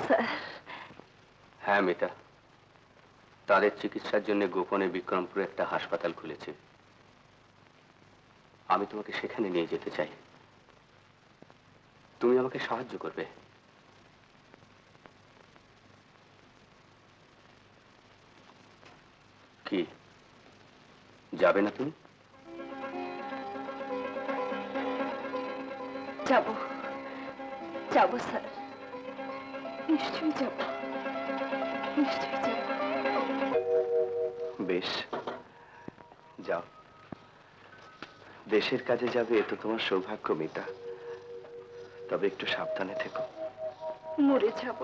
[SPEAKER 6] স্যার,
[SPEAKER 8] হ্যাঁ মিতা, তাদের চিকিৎসার জন্য গোপনে বিক্রমপুরে একটা হাসপাতাল খুলেছে। আমি তোমাকে সেখানে নিয়ে যেতে চাই, তুমি আমাকে সাহায্য করবে। কি যাবে না তুমি?
[SPEAKER 6] যাব, যাব স্যার, নিশ্চয়ই যাব, নিশ্চয়ই যাব।
[SPEAKER 8] বেশ, যাও। দেশের কাজে যাবে, এ তো তোমার সৌভাগ্য মিতা। তবে একটু সাবধানে থেকো।
[SPEAKER 6] মরে যাব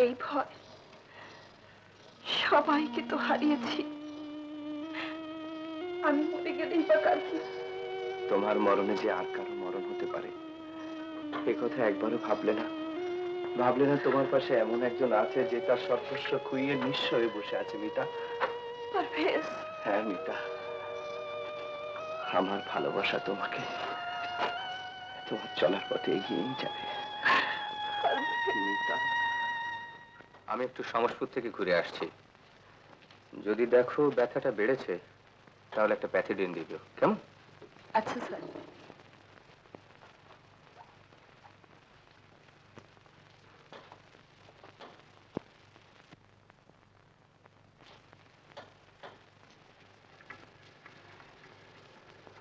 [SPEAKER 6] এই ভয়। সবাইকে তো হারিয়েছি, আমি মরে গেলেই বা কার কি?
[SPEAKER 8] তোমার মরণে যে আর কারো মরণ হতে পারে এ কথা একবারও ভাবলে না? ভাবলে না তোমার পাশে এমন একজন আছে যে তার সর্বস্ব খুইয়ে নিঃস্ব হয়ে বসে আছে মিতা?
[SPEAKER 6] পারভেজ,
[SPEAKER 8] হ্যাঁ মিতা, আমার ভালোবাসা তোমাকে তোমার চলার পথে এগিয়ে নিয়ে যাবে। মিতা, আমি একটু সমসপুর থেকে ঘুরে আসছি। যদি দেখো ব্যথাটা বেড়েছে তাহলে একটা প্যাথিডিন দিও, কেমন?
[SPEAKER 6] আচ্ছা স্যার।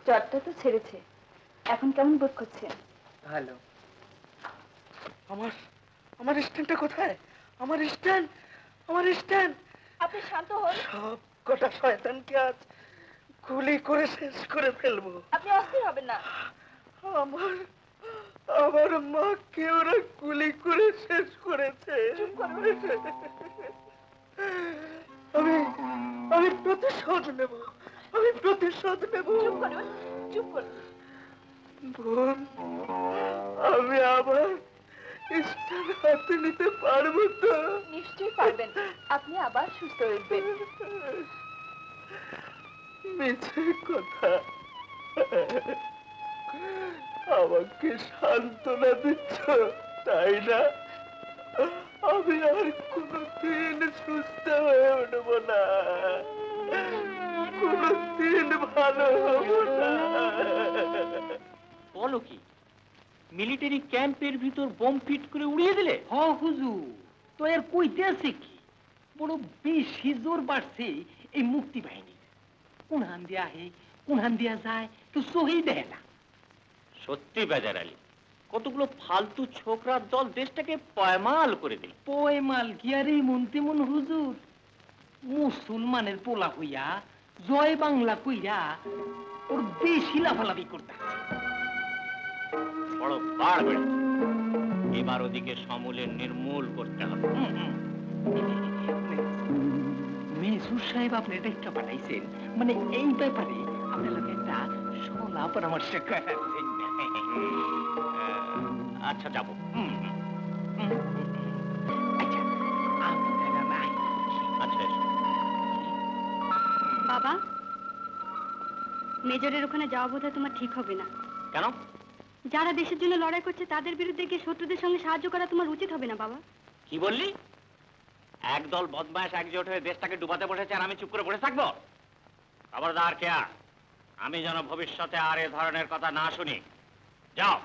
[SPEAKER 6] জ্বরটা তো ছেড়েছে, এখন কেমন বোধ করছেন?
[SPEAKER 7] ভালো। আমার আমার স্ট্যান্ডটা কোথায়? আমার স্ট্যান্ড, আমার স্ট্যান্ড!
[SPEAKER 3] আপনি শান্ত হন।
[SPEAKER 7] সব কটা শয়তানকে আজ গুলি করে শেষ করে ফেলবো।
[SPEAKER 3] আপনি অস্থির হবেন না।
[SPEAKER 7] আমার আমার মাকে ওরা গুলি করে শেষ করেছে। আমি আমি প্রতিশোধ নেব, আমি প্রতিশোধ নেব।
[SPEAKER 3] চুপ করুন, চুপ করুন।
[SPEAKER 7] বোন, আমি আবার স্টার হাতে নিতে পারবো তো?
[SPEAKER 3] নিশ্চয়ই পারবেন, আপনি আবার সুস্থ হয়ে উঠবেন।
[SPEAKER 7] মিছে কথা, আমাকে সান্ত্বনা দিচ্ছ তাই না? আমি আর কোনদিন সুস্থ হয়ে উঠবো না, কোনদিন ভালো হবো না।
[SPEAKER 5] বলো কি, মিলিটারি ক্যাম্পের ভিতর বোম ফিট করে উড়িয়ে দিলে? হ হুজুর, তো এর কইতে আছে কি? বড় বেশি জোর বাড়ছে এই মুক্তি বাহিনী। কোন হান দিয়া হে, কোন হান দিয়া যায়, তো সহি দেয় না। সত্যি বেজার আলী, কতগুলো ফালতু ছোকরার দল দেশটাকে পয়মাল করে দিল। পয়মাল কি আর এই মনতে মন হুজুর? মুসলমানের পোলা হইয়া জয় বাংলা কইরা ওর বেশি লাফালাফি করতে বড় বাড় বেড়েছে। এবার ওদিকে সমূলে নির্মূল করতে হবে। মেজুর সাহেব আপনি ডেকটা পাঠাইছেন, মানে এই ব্যাপারে আপনার লোক একটা সলা পরামর্শ করেন। আচ্ছা যাবো। আচ্ছা আমি তাহলে নাই। আচ্ছা
[SPEAKER 3] বাবা, মেজরের ওখানে যাওয়া বোধহয় তোমার ঠিক হবে না।
[SPEAKER 5] কেন?
[SPEAKER 3] যারা দেশের জন্য লড়াই করছে তাদের বিরুদ্ধে গিয়ে শত্রুদের সঙ্গে সাহায্য করা তোমার উচিত হবে না বাবা।
[SPEAKER 5] কি বললি? একদল বদমাশ একজোট হয়ে দেশটাকে ডুবাতে বসেছে আর আমি চুপ করে বসে থাকবো? খবরদার কেয়া, আমি যেন ভবিষ্যতে আর এ ধরনের কথা না শুনি। যাও।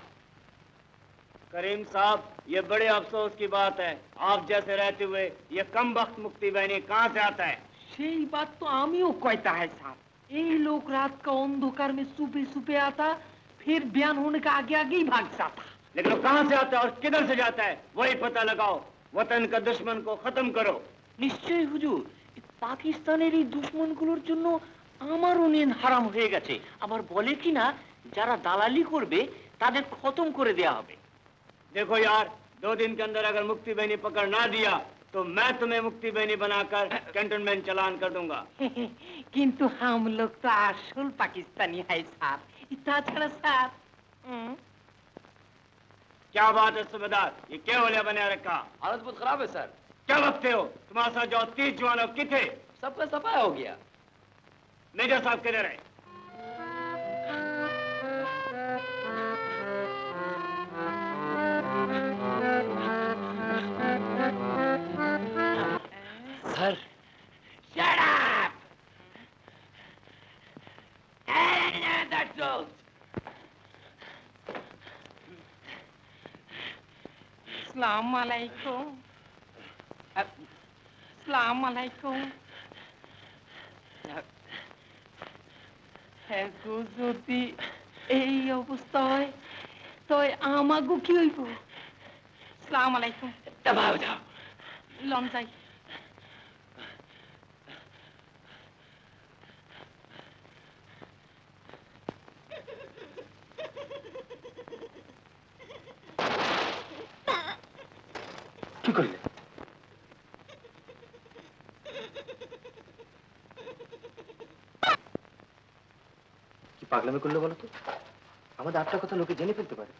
[SPEAKER 11] करीम साहब, ये बड़े अफसोस की बात है, आप जैसे रहते हुए ये कम वक्त मुक्ति बहनी कहाँ से आता है?
[SPEAKER 5] সেই बात तो आमियों कहता है साहब। ये लोग रात का अंधकार में सुबह सुबह आता, फिर बयान होने का आगे आगे ही भाग जाता।
[SPEAKER 11] लेकिन वो कहाँ से आता है और किधर से जाता है वही पता लगाओ, वतन का दुश्मन को खत्म करो।
[SPEAKER 5] নিশ্চয় হুজুর, পাকিস্তানের এই দুশ্মনগুলোর জন্য আমারও নিয়ন হারাম হয়ে গেছে। আবার বলে কিনা যারা দালালি করবে তাদের খতম করে দেয়া হবে।
[SPEAKER 11] देखो यार, 2 दिन के अंदर अगर मुक्ति बहनी पकड़ ना दिया तो मैं तुम्हें मुक्ति बहनी बनाकर कैंटोनमेंट चालान कर दूंगा।
[SPEAKER 5] কিন্তু हम लोग तो আসল পাকিস্তানি है স্যার। তাছাড়া স্যার
[SPEAKER 11] क्या बात है सूबेदार, ये क्या होलिया बना रखा?
[SPEAKER 10] हालत बहुत खराब है सर।
[SPEAKER 11] क्या बकते हो? तुम्हारे साथ जो 30 जवान हो किथे?
[SPEAKER 10] सबका सफाया हो गया।
[SPEAKER 11] मेजर साहब किधर है?
[SPEAKER 12] আসসালামু আলাইকুম। আসসালামু আলাইকুম। হ্যাঁ গো, যদি এই অবস্থা হয় তো আমাগো কি হইব? আসসালামু আলাইকুম। লন যাই।
[SPEAKER 8] কি করলে? কি পাগলামি করলে বলো তো? আমাদের আটটা কথা লোকে জেনে ফেলতে পারে।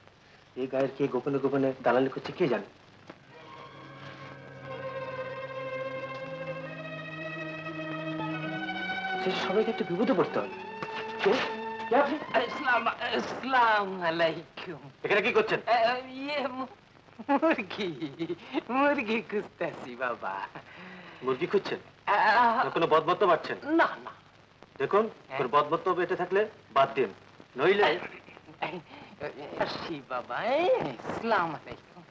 [SPEAKER 8] এই গায়ের কে গোপনে গোপনে দালালি করছে কে জানে। সবাইকে একটু বিপদে পড়তে হবে।
[SPEAKER 12] আসসালামু আলাইকুম।
[SPEAKER 8] এখানে কি করছেন?
[SPEAKER 12] ইয়ে মুরগি মুরগি খুঁজতেছি বাবা।
[SPEAKER 8] মুরগি খুঁজছেন? কোনো বদমত পাচ্ছেন?
[SPEAKER 12] না না,
[SPEAKER 8] দেখুন তোর বদমত বেঁচে থাকলে বাদ দিন, নইলে
[SPEAKER 12] আসি বাবা। আসসালামু আলাইকুম।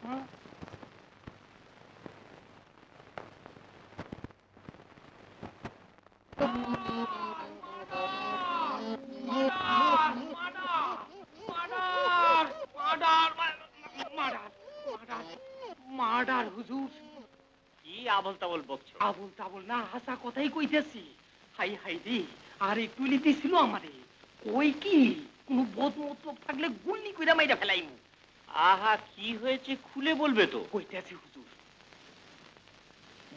[SPEAKER 12] মার্ডার হুজুর।
[SPEAKER 8] কি আবল তাবল বকছো?
[SPEAKER 12] আবুল তাবুল না, হাসা কথাই কইতেছি। হাই হাই রে, আর একটু লিতেছিল আমারে। কই কি কোন বোধ মতলব থাকলে গুল্লি কইরা মাইরা ফেলাইমু।
[SPEAKER 8] আহা, কি হয়েছে খুলে বলবে তো?
[SPEAKER 12] কইতেছি হুজুর,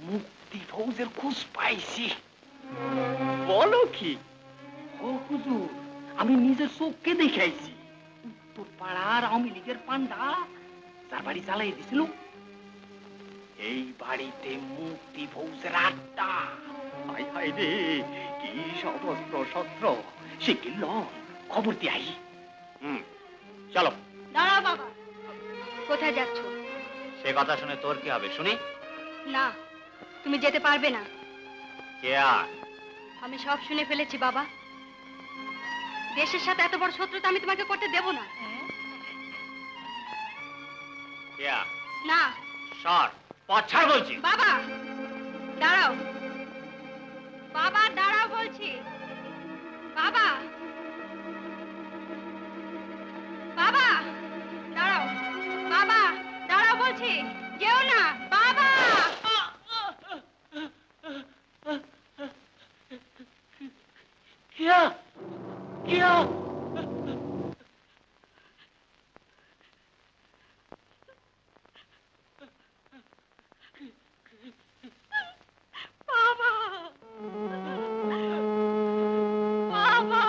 [SPEAKER 12] মুক্তি ফৌজের খোঁজ পাইছি।
[SPEAKER 8] বলো কি?
[SPEAKER 12] ও হুজুর, আমি নিজের চোখকে দেখাইছি। উত্তর পাড়ার আওয়ামী লীগের পান্ডা যার বাড়ি জ্বালাই দিছিল, এই বাড়িতে মুক্তি ফৌজের আড্ডা। হাই হাই রে, কি সমস্ত শস্ত্র। সে কি খবর দিয়ে আই।
[SPEAKER 8] চলো।
[SPEAKER 6] দাঁড়াও বাবা, কোথায় যাচ্ছ?
[SPEAKER 1] সে কথা শুনে তোর কি হবে শুনি?
[SPEAKER 6] না, তুমি যেতে পারবে না।
[SPEAKER 1] কে আর?
[SPEAKER 6] আমি সব শুনে ফেলেছি বাবা। দেশের সাথে এত বড় শত্রুতা আমি তোমাকে করতে দেব না।
[SPEAKER 1] কে আর?
[SPEAKER 6] না
[SPEAKER 1] সর, পথ ছাড় বলছি।
[SPEAKER 6] বাবা, দাঁড়াও বাবা, দাঁড়াও বলছি। বাবা, বাবা দাঁড়াও, বাবা দাঁড়াও বলছি, যেও না বাবা।
[SPEAKER 12] কিয়া কিয়া
[SPEAKER 6] বাবা, বাবা,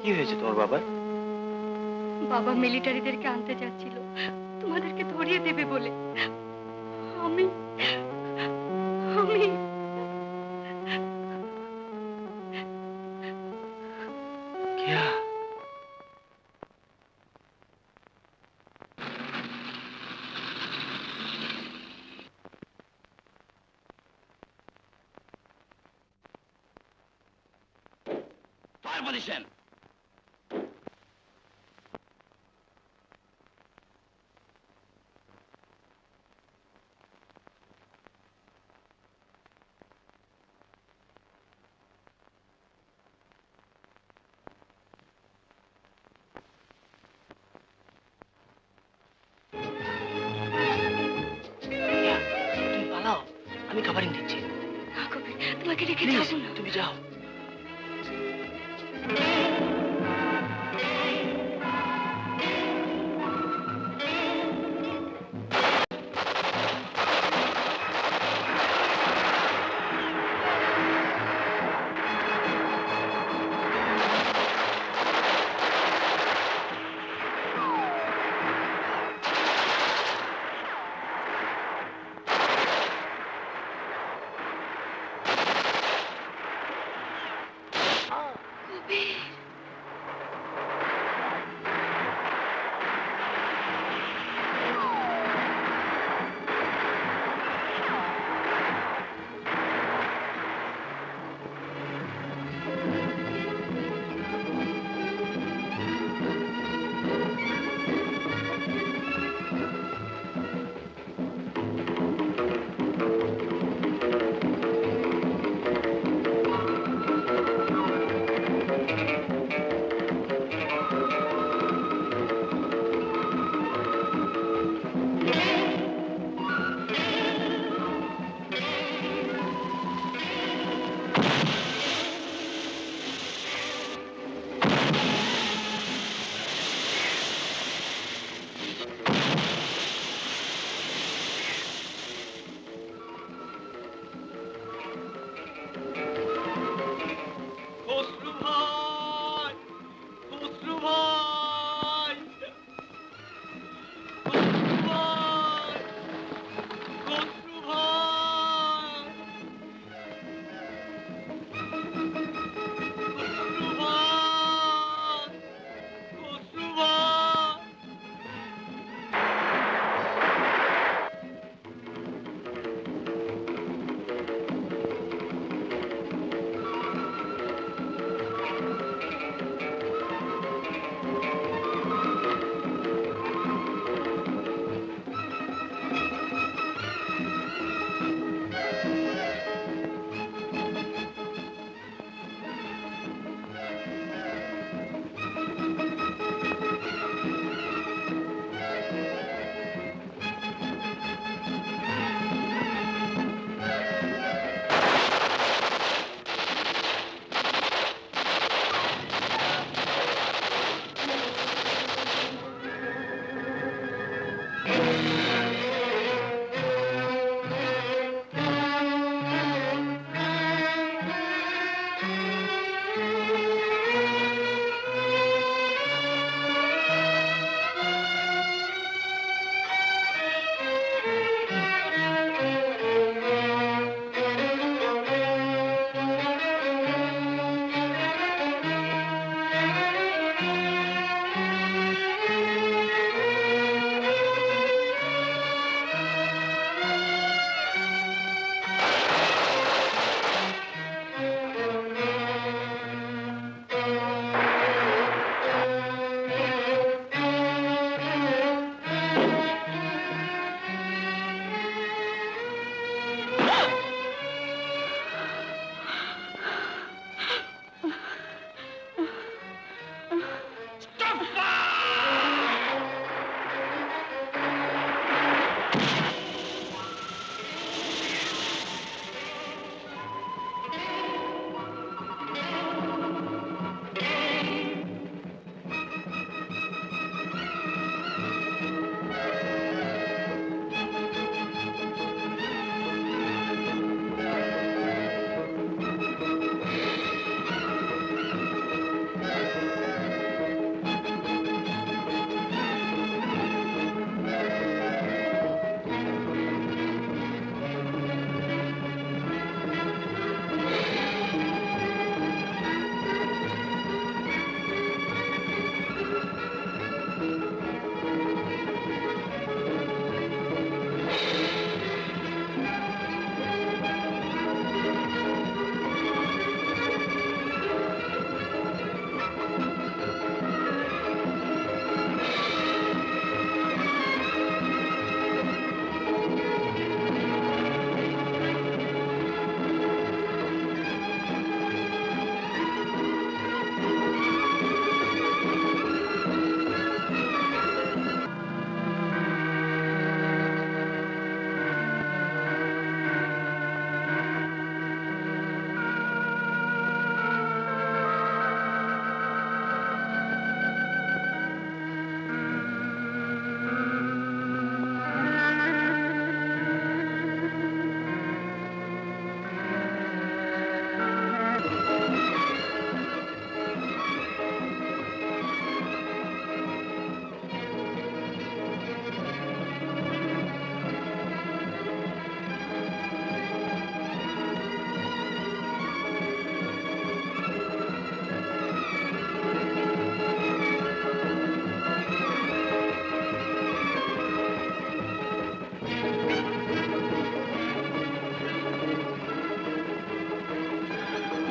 [SPEAKER 8] কি হয়েছে তোমার বাবার?
[SPEAKER 6] বাবা মিলিটারিদেরকে আনতে যাচ্ছিল তোমাদেরকে ধরিয়ে দেবে বলে। আমি আমি
[SPEAKER 9] Fire position.
[SPEAKER 12] তুমি পালাও, আমি খাবার এনে দিচ্ছি।
[SPEAKER 6] না কবি, তোমাকে রেখে যাবো না।
[SPEAKER 12] তুমি যাও।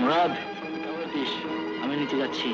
[SPEAKER 12] মুরাদ, আমি নিচে যাচ্ছি।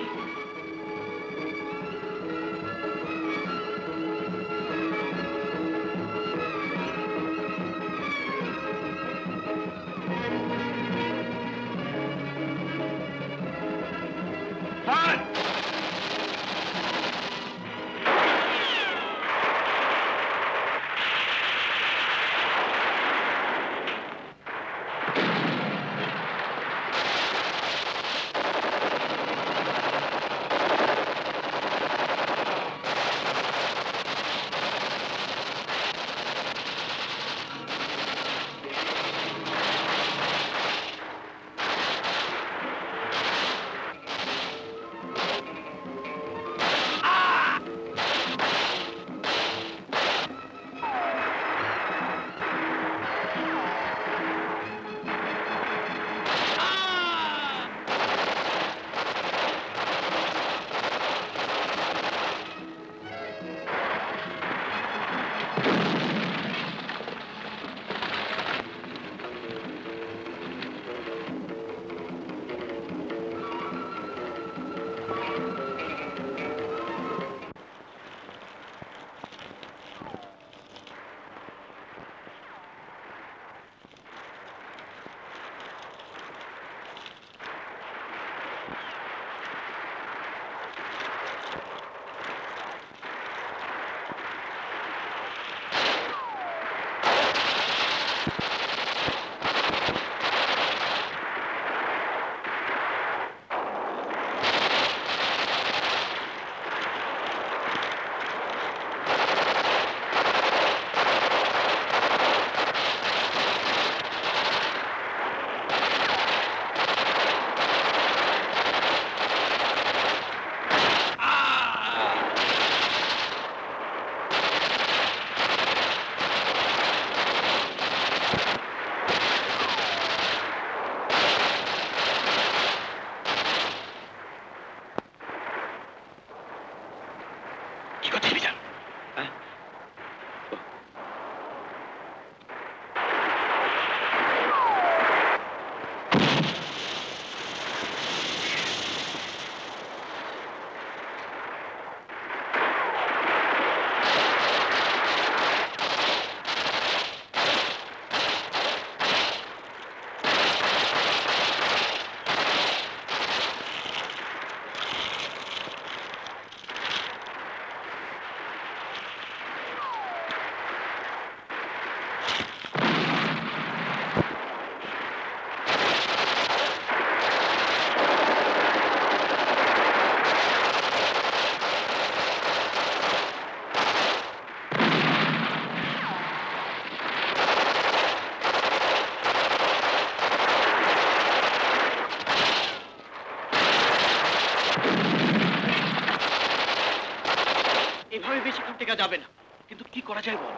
[SPEAKER 12] বেশিক্ষণ টেকা যাবে না, কিন্তু কি করা যায় বল?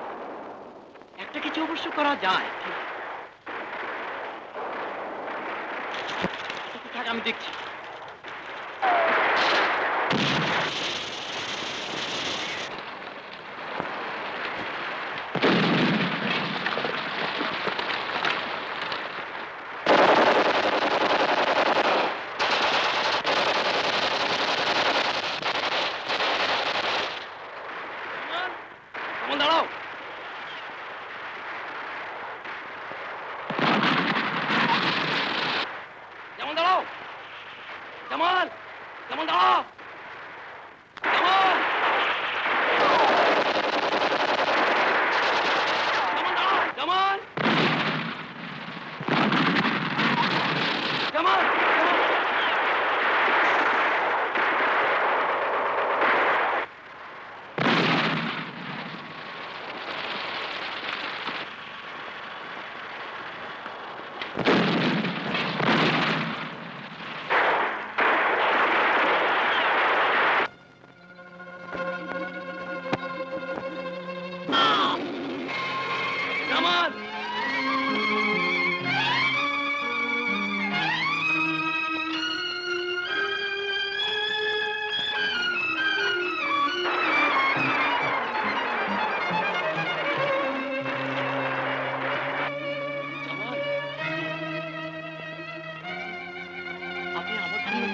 [SPEAKER 12] একটা কিছু অবশ্য করা যায়। থাক, আমি দেখছি।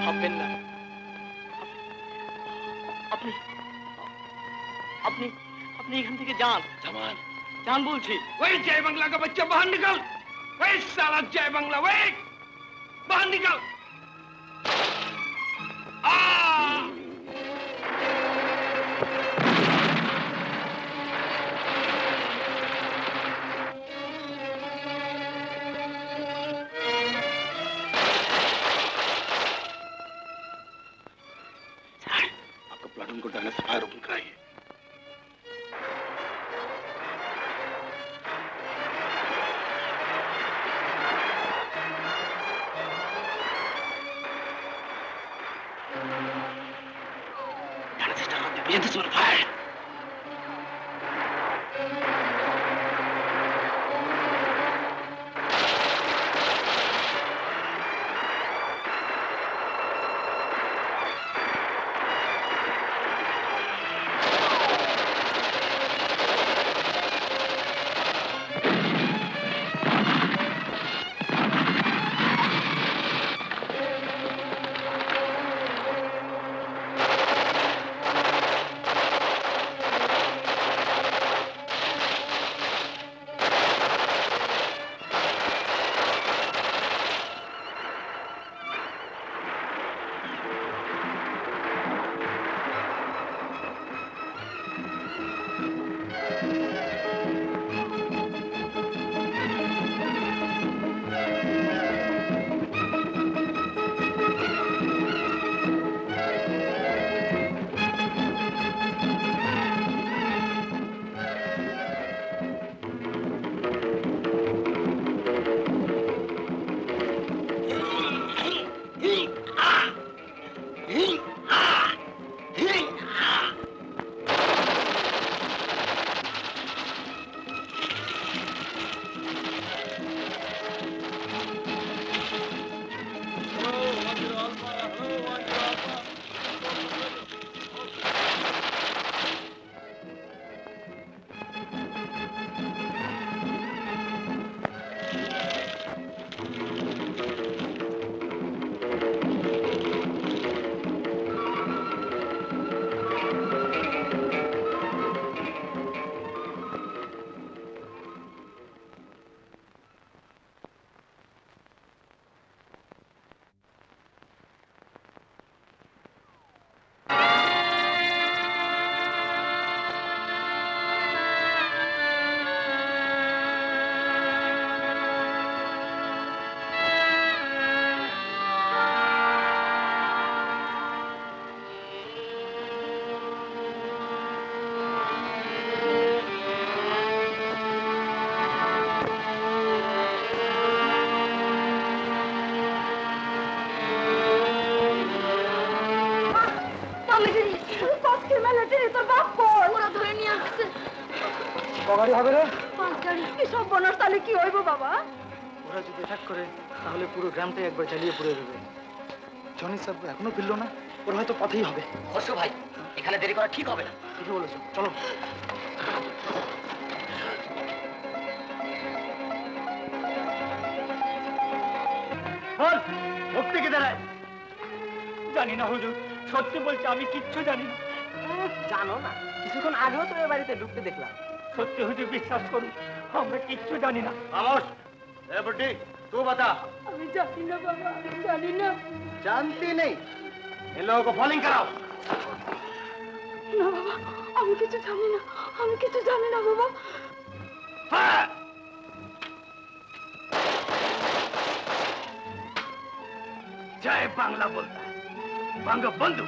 [SPEAKER 12] ভাববেন না। আপনি আপনি আপনি এখান থেকে যান জামাল, যান বলছি।
[SPEAKER 9] ওই জয় বাংলা का बच्चा बाहर निकल। ওই साला जय बांग्ला ওই बाहर निकल। आपका प्लाटून को डायना से फायर ओपन कराइए। Begin to fire.
[SPEAKER 2] কগাড়ি হবে রে?
[SPEAKER 3] কি সব বনাস, তাহলে কি হইব বাবা?
[SPEAKER 2] ওরা যদি অ্যাটাক করে তাহলে পুরো গ্রামটাই একবার জ্বালিয়ে পুড়ে দেবে। জনি সাহেব এখনো ফিরলো না, ওর হয়তো পথেই হবে।
[SPEAKER 10] খসরু ভাই, এখানে দেরি করা ঠিক হবে না।
[SPEAKER 2] ঠিকই বলেছো, চলো।
[SPEAKER 5] ভক্তি কে দাঁড়ায়? জানি না হুজুর, সত্যি বলছি আমি কিচ্ছু জানি না।
[SPEAKER 10] জানো না? কিছুক্ষণ আগেও তো এ বাড়িতে ঢুকতে দেখলাম।
[SPEAKER 5] সত্যি হুজুর বিশ্বাস করুন, আমরা কিচ্ছু জানি না।
[SPEAKER 2] খামোশ। এ বুड्ढी, तू बता।
[SPEAKER 3] আমি জানি না বাবা, আমি জানি না।
[SPEAKER 2] जानती नहीं? इन लोगों को फॉलोइंग कराओ।
[SPEAKER 3] না বাবা, আমি কিছু জানি না, আমি কিছু জানি না বাবা।
[SPEAKER 9] जय बांग्ला बोलता है, बांग बंधु।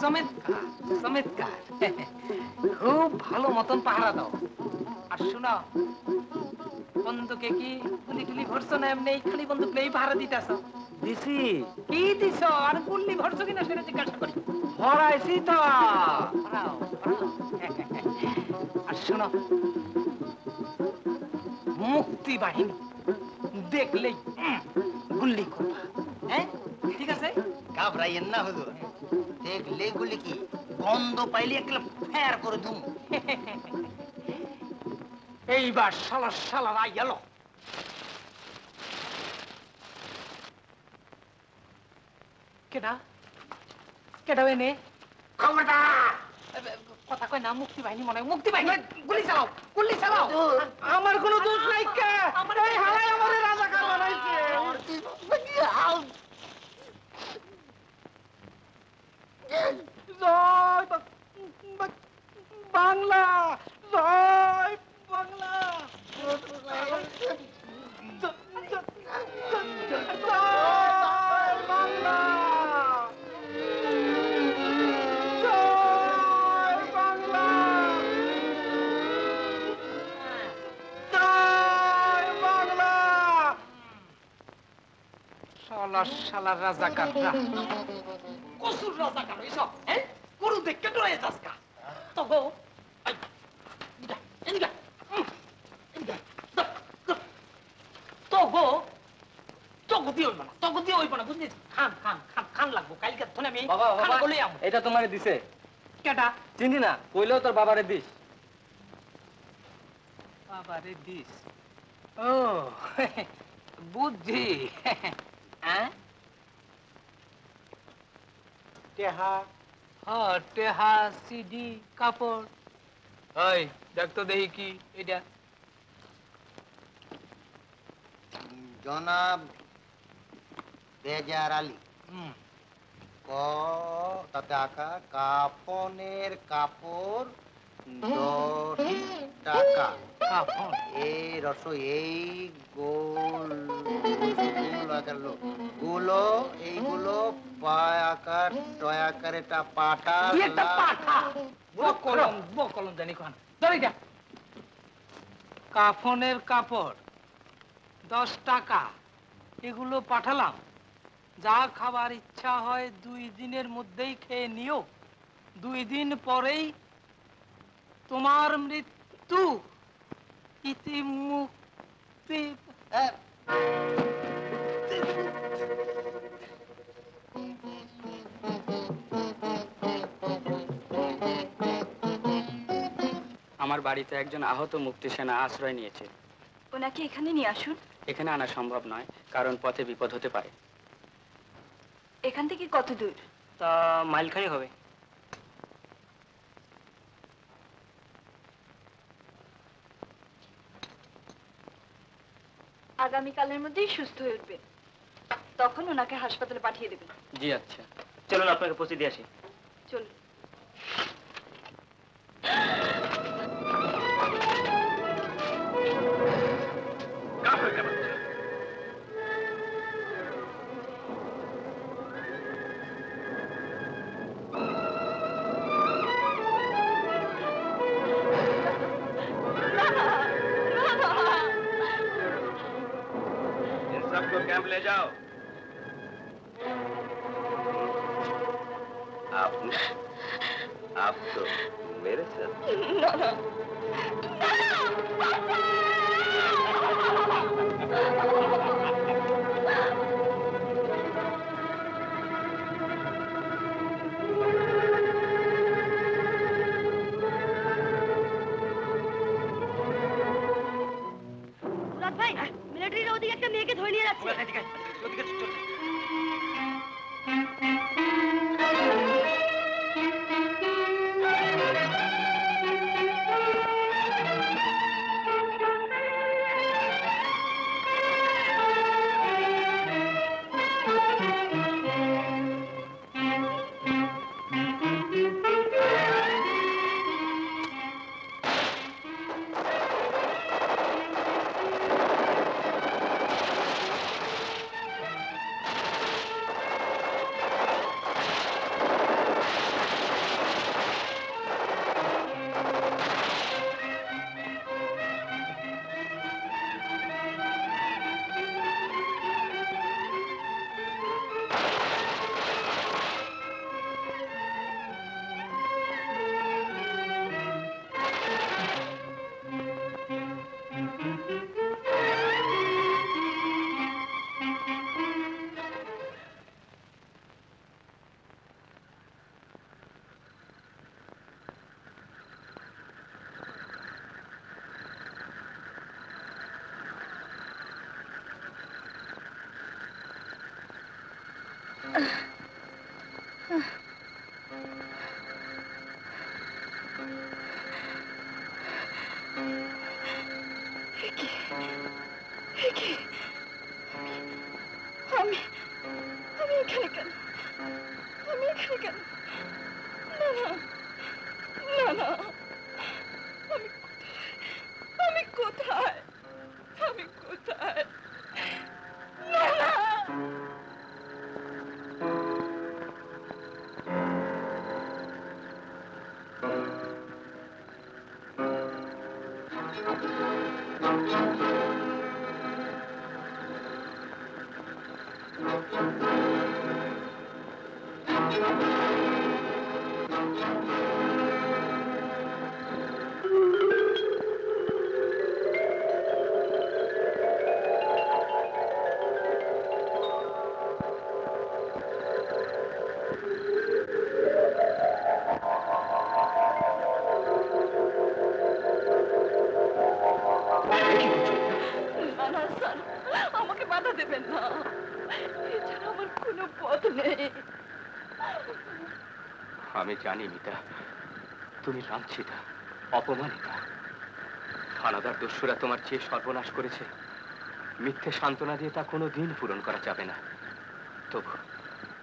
[SPEAKER 12] চমৎকার চমৎকার। খুব ভালো মতন পাহারা দাও। আর শোনো, বন্দুকে কি গুলি টুলি ভরছো না এমনি খালি বন্দুক নেই পাহারা দিতেছ? দিছি। কি দিছ? আর গুলি ভরছো কিনা সেটা জিজ্ঞাসা করি। ভরাইছি তো। ভরাও ভরাও। আর শোনো, মুক্তি বাহিনী দেখলেই গুলি করবা। হ্যাঁ ঠিক আছে?
[SPEAKER 13] ঘাবড়াইয়েন না হুজুর, দেখলে গুলি কি গন্ধ পাইলে একটা ফের করে ধুম।
[SPEAKER 12] এইবার শালারা গেল। কেডা কেডা এনে কথা কয় না? মুক্তি বাহিনী মনে হয়। মুক্তি বাহিনী গুলি চালাও, গুলি চালাও। আমার কোনো দোষ নাই। কে এই হালাই আমারে রাজাকার বানাইছে? জয় বাংলা, জয় বাংলা। শালার রাজাকাররা কসুর রাজাকার এইসব। হ্যাঁ গরু দেখে ডরে যাস কা? তগো তগো তগো দিয়ে হইব না, তগো দিয়ে হইব না, বুঝলি? খান খান খান খান লাগবো। কালকে ধরে আমি খানা বলে আমো।
[SPEAKER 5] এটা তোমারে দিছে
[SPEAKER 12] কেডা?
[SPEAKER 5] চিনি না, কইলেও তোর বাবারে দিস।
[SPEAKER 12] বাবারে দিস? ও বুদ্ধি। হ্যাঁ টেহা, হ্যাঁ টেহা, সিডি, কাপড়। ওই দেখ তো দেখি কি এটা।
[SPEAKER 13] জনাব বেজার আলী ক তাতে আঁকা কাফনের কাপড় 10 টাকা।
[SPEAKER 12] কাফন
[SPEAKER 13] এই রস এই গুলো এইগুলো পায়াকার টয়াকার এটা পাঠা
[SPEAKER 12] এটা পাঠা বকলম বকলম জানি কোন ধরে যা। কাফনের কাপড় 10 টাকা, এগুলো পাঠালাম। যা খাবার ইচ্ছা হয় 2 দিনের মধ্যেই খেয়ে নিও। 2 দিন পরেই তোমার মৃত্যু। ইতি মুক্তি।
[SPEAKER 14] আমার বাড়িতে একজন আহত মুক্তি সেনা আশ্রয় নিয়েছে।
[SPEAKER 3] ওনাকে এখানে নিয়ে আসুন।
[SPEAKER 14] এখানে আনা সম্ভব নয়, কারণ পথে বিপদ হতে পারে।
[SPEAKER 3] এখান থেকে কত দূর?
[SPEAKER 14] তা মাইলখানি হবে।
[SPEAKER 3] আগামীকালের মধ্যেই সুস্থ হয়ে উঠবেন, তখন ওনাকে হাসপাতালে পাঠিয়ে দেবেন।
[SPEAKER 14] জি আচ্ছা, চলুন আপনাকে পৌঁছে দিয়ে আসি।
[SPEAKER 3] চলুন।
[SPEAKER 8] सबको कैंप ले जाओ। आप तो मेरे साथ।
[SPEAKER 6] ভাই মিলিটারির ওদিকে একটা মেয়েকে ধরে নিয়ে যাচ্ছে।
[SPEAKER 3] না না, আমি কোথায়, আমি কোথায়? না না। আমাকে বাধা দেবেন না, এছাড়া আমার কোনো পথ নেই।
[SPEAKER 8] আমি জানি মিতা, তুমি লাঞ্ছিতা, অপমানিতা। থানাদার দস্যুরা তোমার যে সর্বনাশ করেছে, মিথ্যে সান্ত্বনা দিয়ে তা কোনোদিন পূরণ করা যাবে না।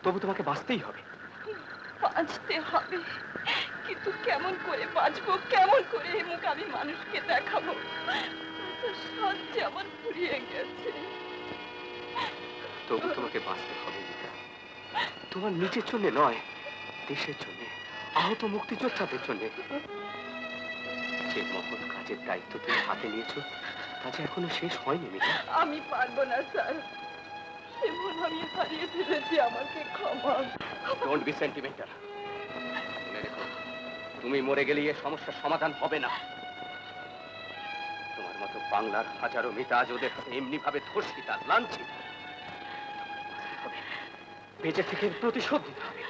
[SPEAKER 8] তবু তোমাকে বাঁচতেই হবে।
[SPEAKER 3] বাঁচতে হবে, কিন্তু কেমন করে বাঁচবো, কেমন করে এই মুখ আমি মানুষকে দেখাবো? সাজ যেমন ফুরিয়ে গেছে।
[SPEAKER 8] তবু তোমাকে বাঁচতে হবে মিতা, তোমার নিজের জন্য নয়, দেশের জন্য, আহত মুক্তিযোদ্ধাদের জন্য। যে মহৎ কাজের দায়িত্ব তুমি হাতে নিয়েছো, তা যে এখনো শেষ হয়নি মিতা।
[SPEAKER 3] আমি পারবো না স্যার, সেমন আমি হারিয়ে ফেলেছি, আমাকে ক্ষমা।
[SPEAKER 8] Don't be sentimental. মনে রেখো, তুমি মরে গেলে এই সমস্যার সমাধান হবে না। তোমার মতো বাংলার হাজারো মিতা আজ ওদের হাতে এমনি ভাবে ধর্ষিতা, লাঞ্ছিত। বেঁচে থেকে প্রতিশোধ নিতে হবে।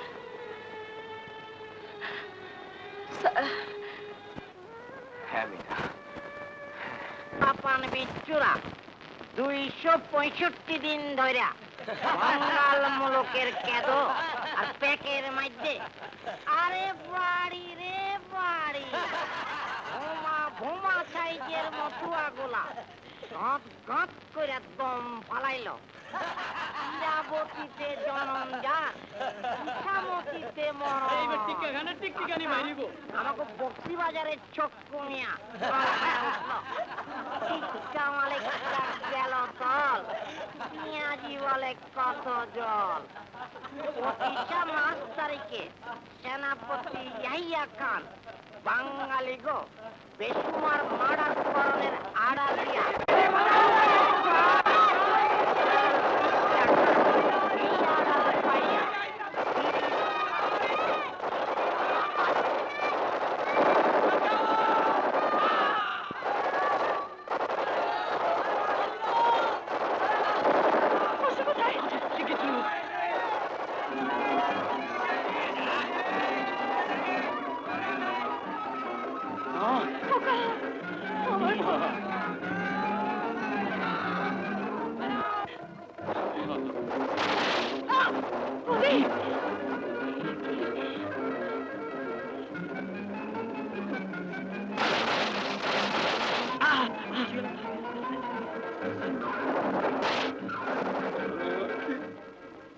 [SPEAKER 8] হ্যাঁ মিতা।
[SPEAKER 15] পাপান বিচ্ছুরা 265 দিন ধরে বাঙ্গাল মুলুকের কেদো আর প্যাকের মধ্যে, আরে বাড়ি রে বাড়ি, ভোমা ভোমা সাইজের মতুয়া গোলা গত গত করে দম ফালাইলো। ইরাবতীতে জনম যার, ইসামতীতে মরণ। আমাকে বক্সি বাজারের চোখ কমিয়া টিক্কা মালিক গেল তল, পেঁয়াজি বলে কত জল। 25 মার্চ তারিখে সেনাপতি ইয়াহিয়া খান বাঙালি গো বেসুমার মার্ডার করণের আড়াল দিয়া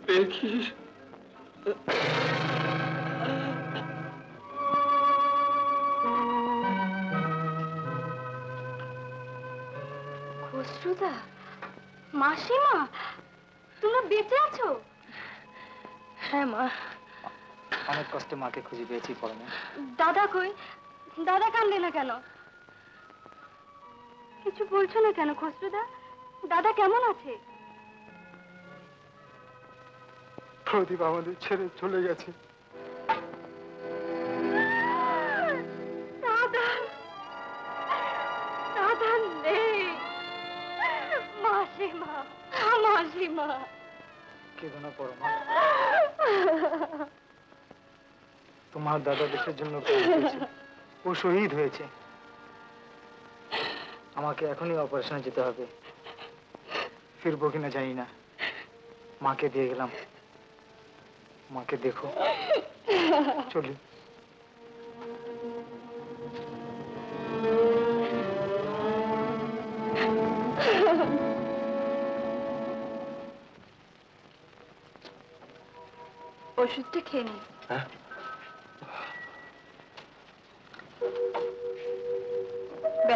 [SPEAKER 5] দেখিস
[SPEAKER 3] খসরুদা, মাসিমা, তোমরা বেঁচে আছো? হ্যাঁ মা,
[SPEAKER 1] অনেক কষ্টে মাকে খুঁজে পেয়েছি পরমা।
[SPEAKER 3] দাদা কই? দাদা কান্দে না কেন? কিছু বলছো না কেন খসরুদা? দাদা কেমন আছে?
[SPEAKER 2] প্রদীপ আমাদের ছেড়ে চলে গেছে।
[SPEAKER 3] দাদা, দাদা নেই। মাসিমা, মাসিমা।
[SPEAKER 2] কেঁদো না পরমা, তোমার দাদা দেশের জন্য প্রাণ দিয়েছে, ও শহীদ হয়েছে। আমাকে এখনই অপারেশনে যেতে হবে, ফিরবো কিনা জানি না। মাকে দিয়ে গেলাম, মাকে দেখো। চলি।
[SPEAKER 3] ওষুধটা খেয়ে নিন।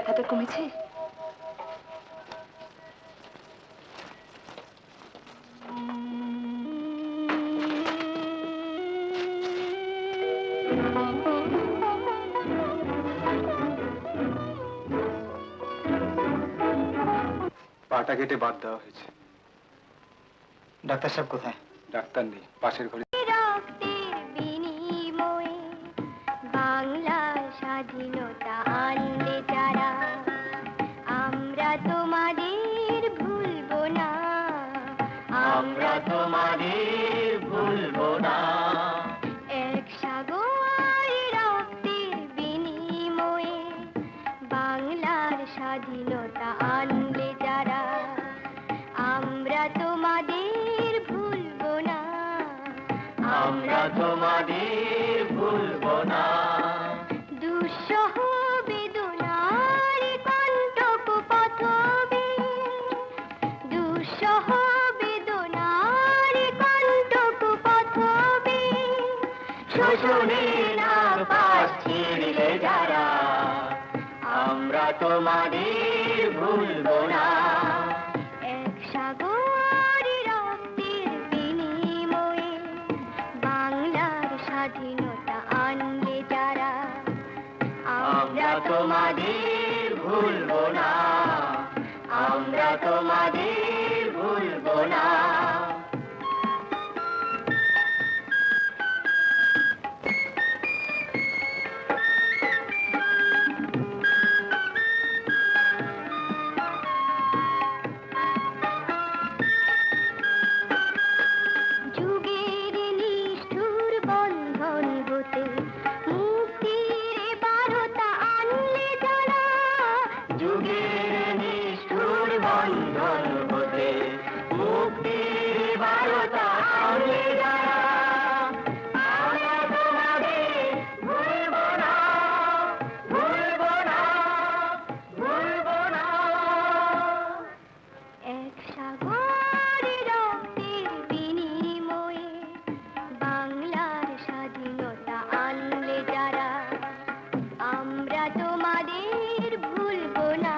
[SPEAKER 3] ব্যথাটা কমেছে?
[SPEAKER 2] পাটা কেটে বাদ দেওয়া হয়েছে। ডাক্তার সাহেব কোথায়? ডাক্তার নেই, পাশের ঘরে।
[SPEAKER 16] বাংলার স্বাধীনতা আনলে যারা, আমরা তোমাদের ভুলবো না, আমরা তোমাদের ভুলবো না। এক সাগর রক্তের বিনিময়ে বাংলার স্বাধীনতা আনলে যারা, আমরা তোমাদের ভুলবো না, আমরা তোমাদের ভুলবো না। দুঃসহ বেদনার কণ্টক পথবে, দুঃসহ বেদনার কণ্টক পথবে, শোষণের নাপাস ছিঁড়লে যারা, আমরা তোমাদের ভুলবো না। এক সাগর রক্তের বিনিময়ে বাংলার স্বাধীনতা আনলে যারা, আমরা তোমাদের ভুলবো না, আমরা তোমাদের ভুলবো না। যুগের নিষ্ঠুর বন্ধন হতে মুক্তির বারতা আনলে যারা, যুগের নিষ্ঠুর বন্ধন হতে মুক্তির বারতা আনলে যারা, আমরা তোমাদের ভুলবো না, ভুলবো না, ভুলবো না। এক সাগর রক্তের বিনিময়ে বাংলার স্বাধীনতা আনলে যারা, আমরা তোমাদের ভুলবো না,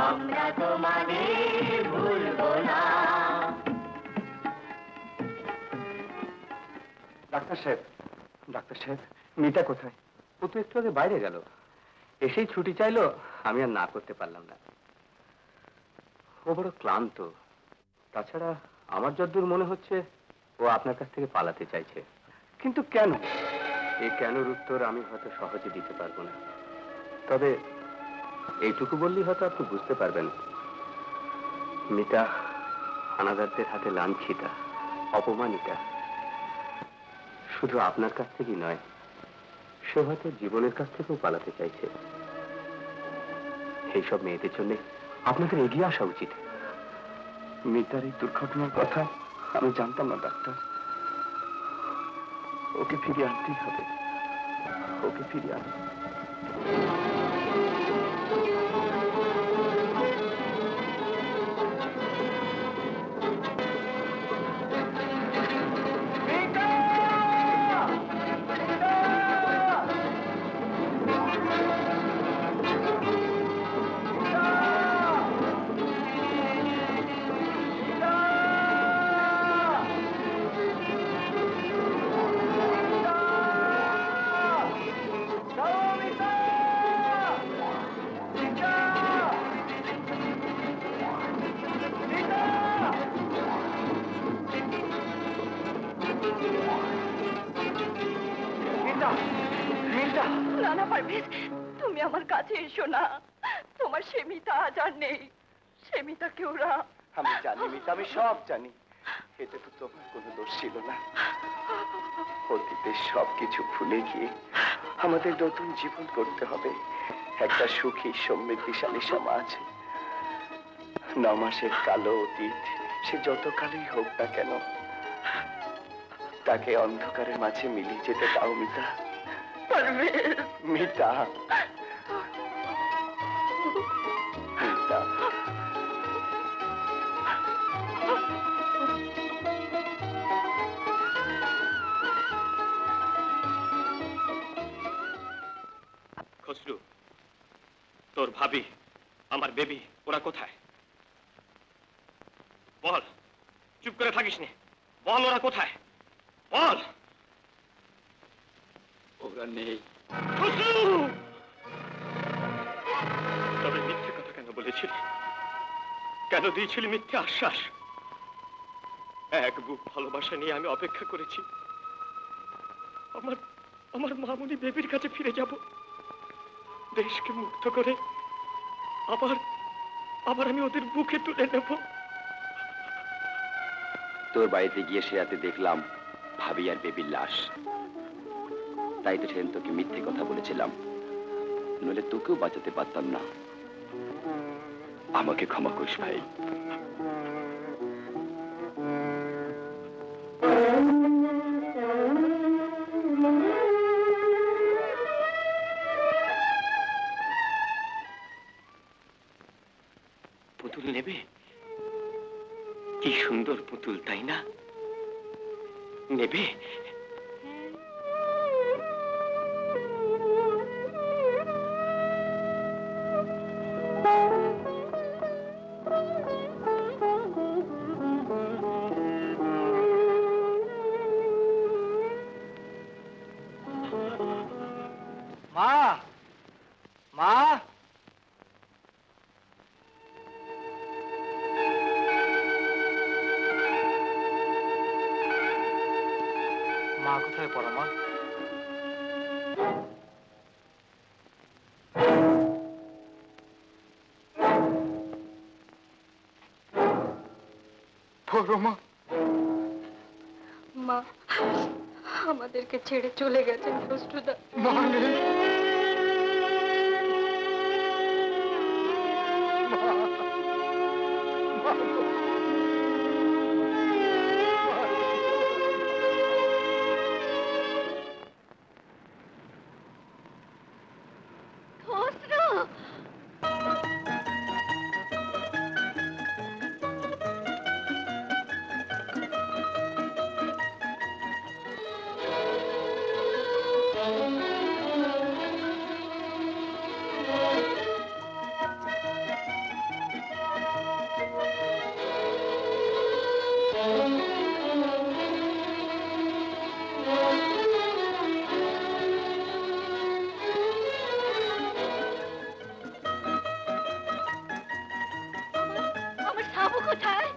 [SPEAKER 16] আমরা তোমাদের ভুলবো না।
[SPEAKER 5] ডাক্তার সাহেব, ডাক্তার সাহেব, মিতা কোথায়? ও তো একটু আগে বাইরে গেল, এসেই ছুটি চাইলো, আমি আর না করতে পারলাম না। ও বড় ক্লান্ত। তাছাড়া আমার যতদূর মনে হচ্ছে ও আপনার কাছ থেকে পালাতে চাইছে। কিন্তু কেন? এই কেনর উত্তর আমি হয়তো সহজে দিতে পারবো না, তবে এইটুকু বললেই হয়তো আপনি বুঝতে পারবেন। মিতা হানাদারদের হাতে লাঞ্ছিতা, অপমানিতা। শুধু আপনার কাছ থেকেই নয়, সে হয়তো জীবনের কাছ থেকেও পালাতে চাইছে। এইসব মেয়েদের জন্য আপনাদের এগিয়ে আসা উচিত। মিতার এই দুর্ঘটনার কথা আমি জানতাম না ডাক্তার। ওকে ফিরিয়ে আনতেই হবে, ওকে ফিরিয়ে আনতে।
[SPEAKER 3] না না পারভেজ, তুমি আমার কাছে এসো না। তোমার সে মিতা আজ আর নেই, সে মিতাকে ওরা।
[SPEAKER 5] আমি জানি মিতা, আমি সব জানি। এতে তো তোমার কোনো দোষ ছিল না। অতীতের সবকিছু ভুলে গিয়ে আমাদের নতুন জীবন করতে হবে, একটা সুখী সমৃদ্ধিশালী সমাজ। 9 মাসের কালো অতীত সে যত কালই হোক না কেন, তাকে অন্ধকারের মাঝে মিলিয়ে যেতে দাও মিতা। মিতা, মিতা।
[SPEAKER 8] খসরু, তোর ভাবি, আমার বেবি, ওরা কোথায়? বল, চুপ করে থাকিস নে, বল ওরা কোথায়, বল।
[SPEAKER 11] ওরা নেই।
[SPEAKER 8] তবে মিথ্যে কথা কেন বলেছিলি? কেন দিয়েছিলি মিথ্যে আশ্বাস? এক বুক ভালোবাসা নিয়ে আমি অপেক্ষা করেছি, আমার আমার মামুনি বেবির কাছে ফিরে যাব, দেশকে মুক্ত করে আবার আবার আমি ওদের বুকে তুলে নেব।
[SPEAKER 11] তোর বাড়িতে গিয়ে সে রাতে দেখলাম ভাবি আর বেবির লাশ। তাই তো সেদিন তোকে মিথ্যে কথা বলেছিলাম, নইলে তোকেও বাঁচাতে পারতাম না। আমাকে ক্ষমা করিস ভাই।
[SPEAKER 8] পুতুল নেবে? কি সুন্দর পুতুল, তাই না? নেবে?
[SPEAKER 2] মা, মা, মা কোথায় পড়ো মা? পড়ো মা।
[SPEAKER 3] মা আমাদেরকে ছেড়ে চলে গেছেন খসরুদা।
[SPEAKER 2] মানে
[SPEAKER 3] আমার সাবু কোথায়?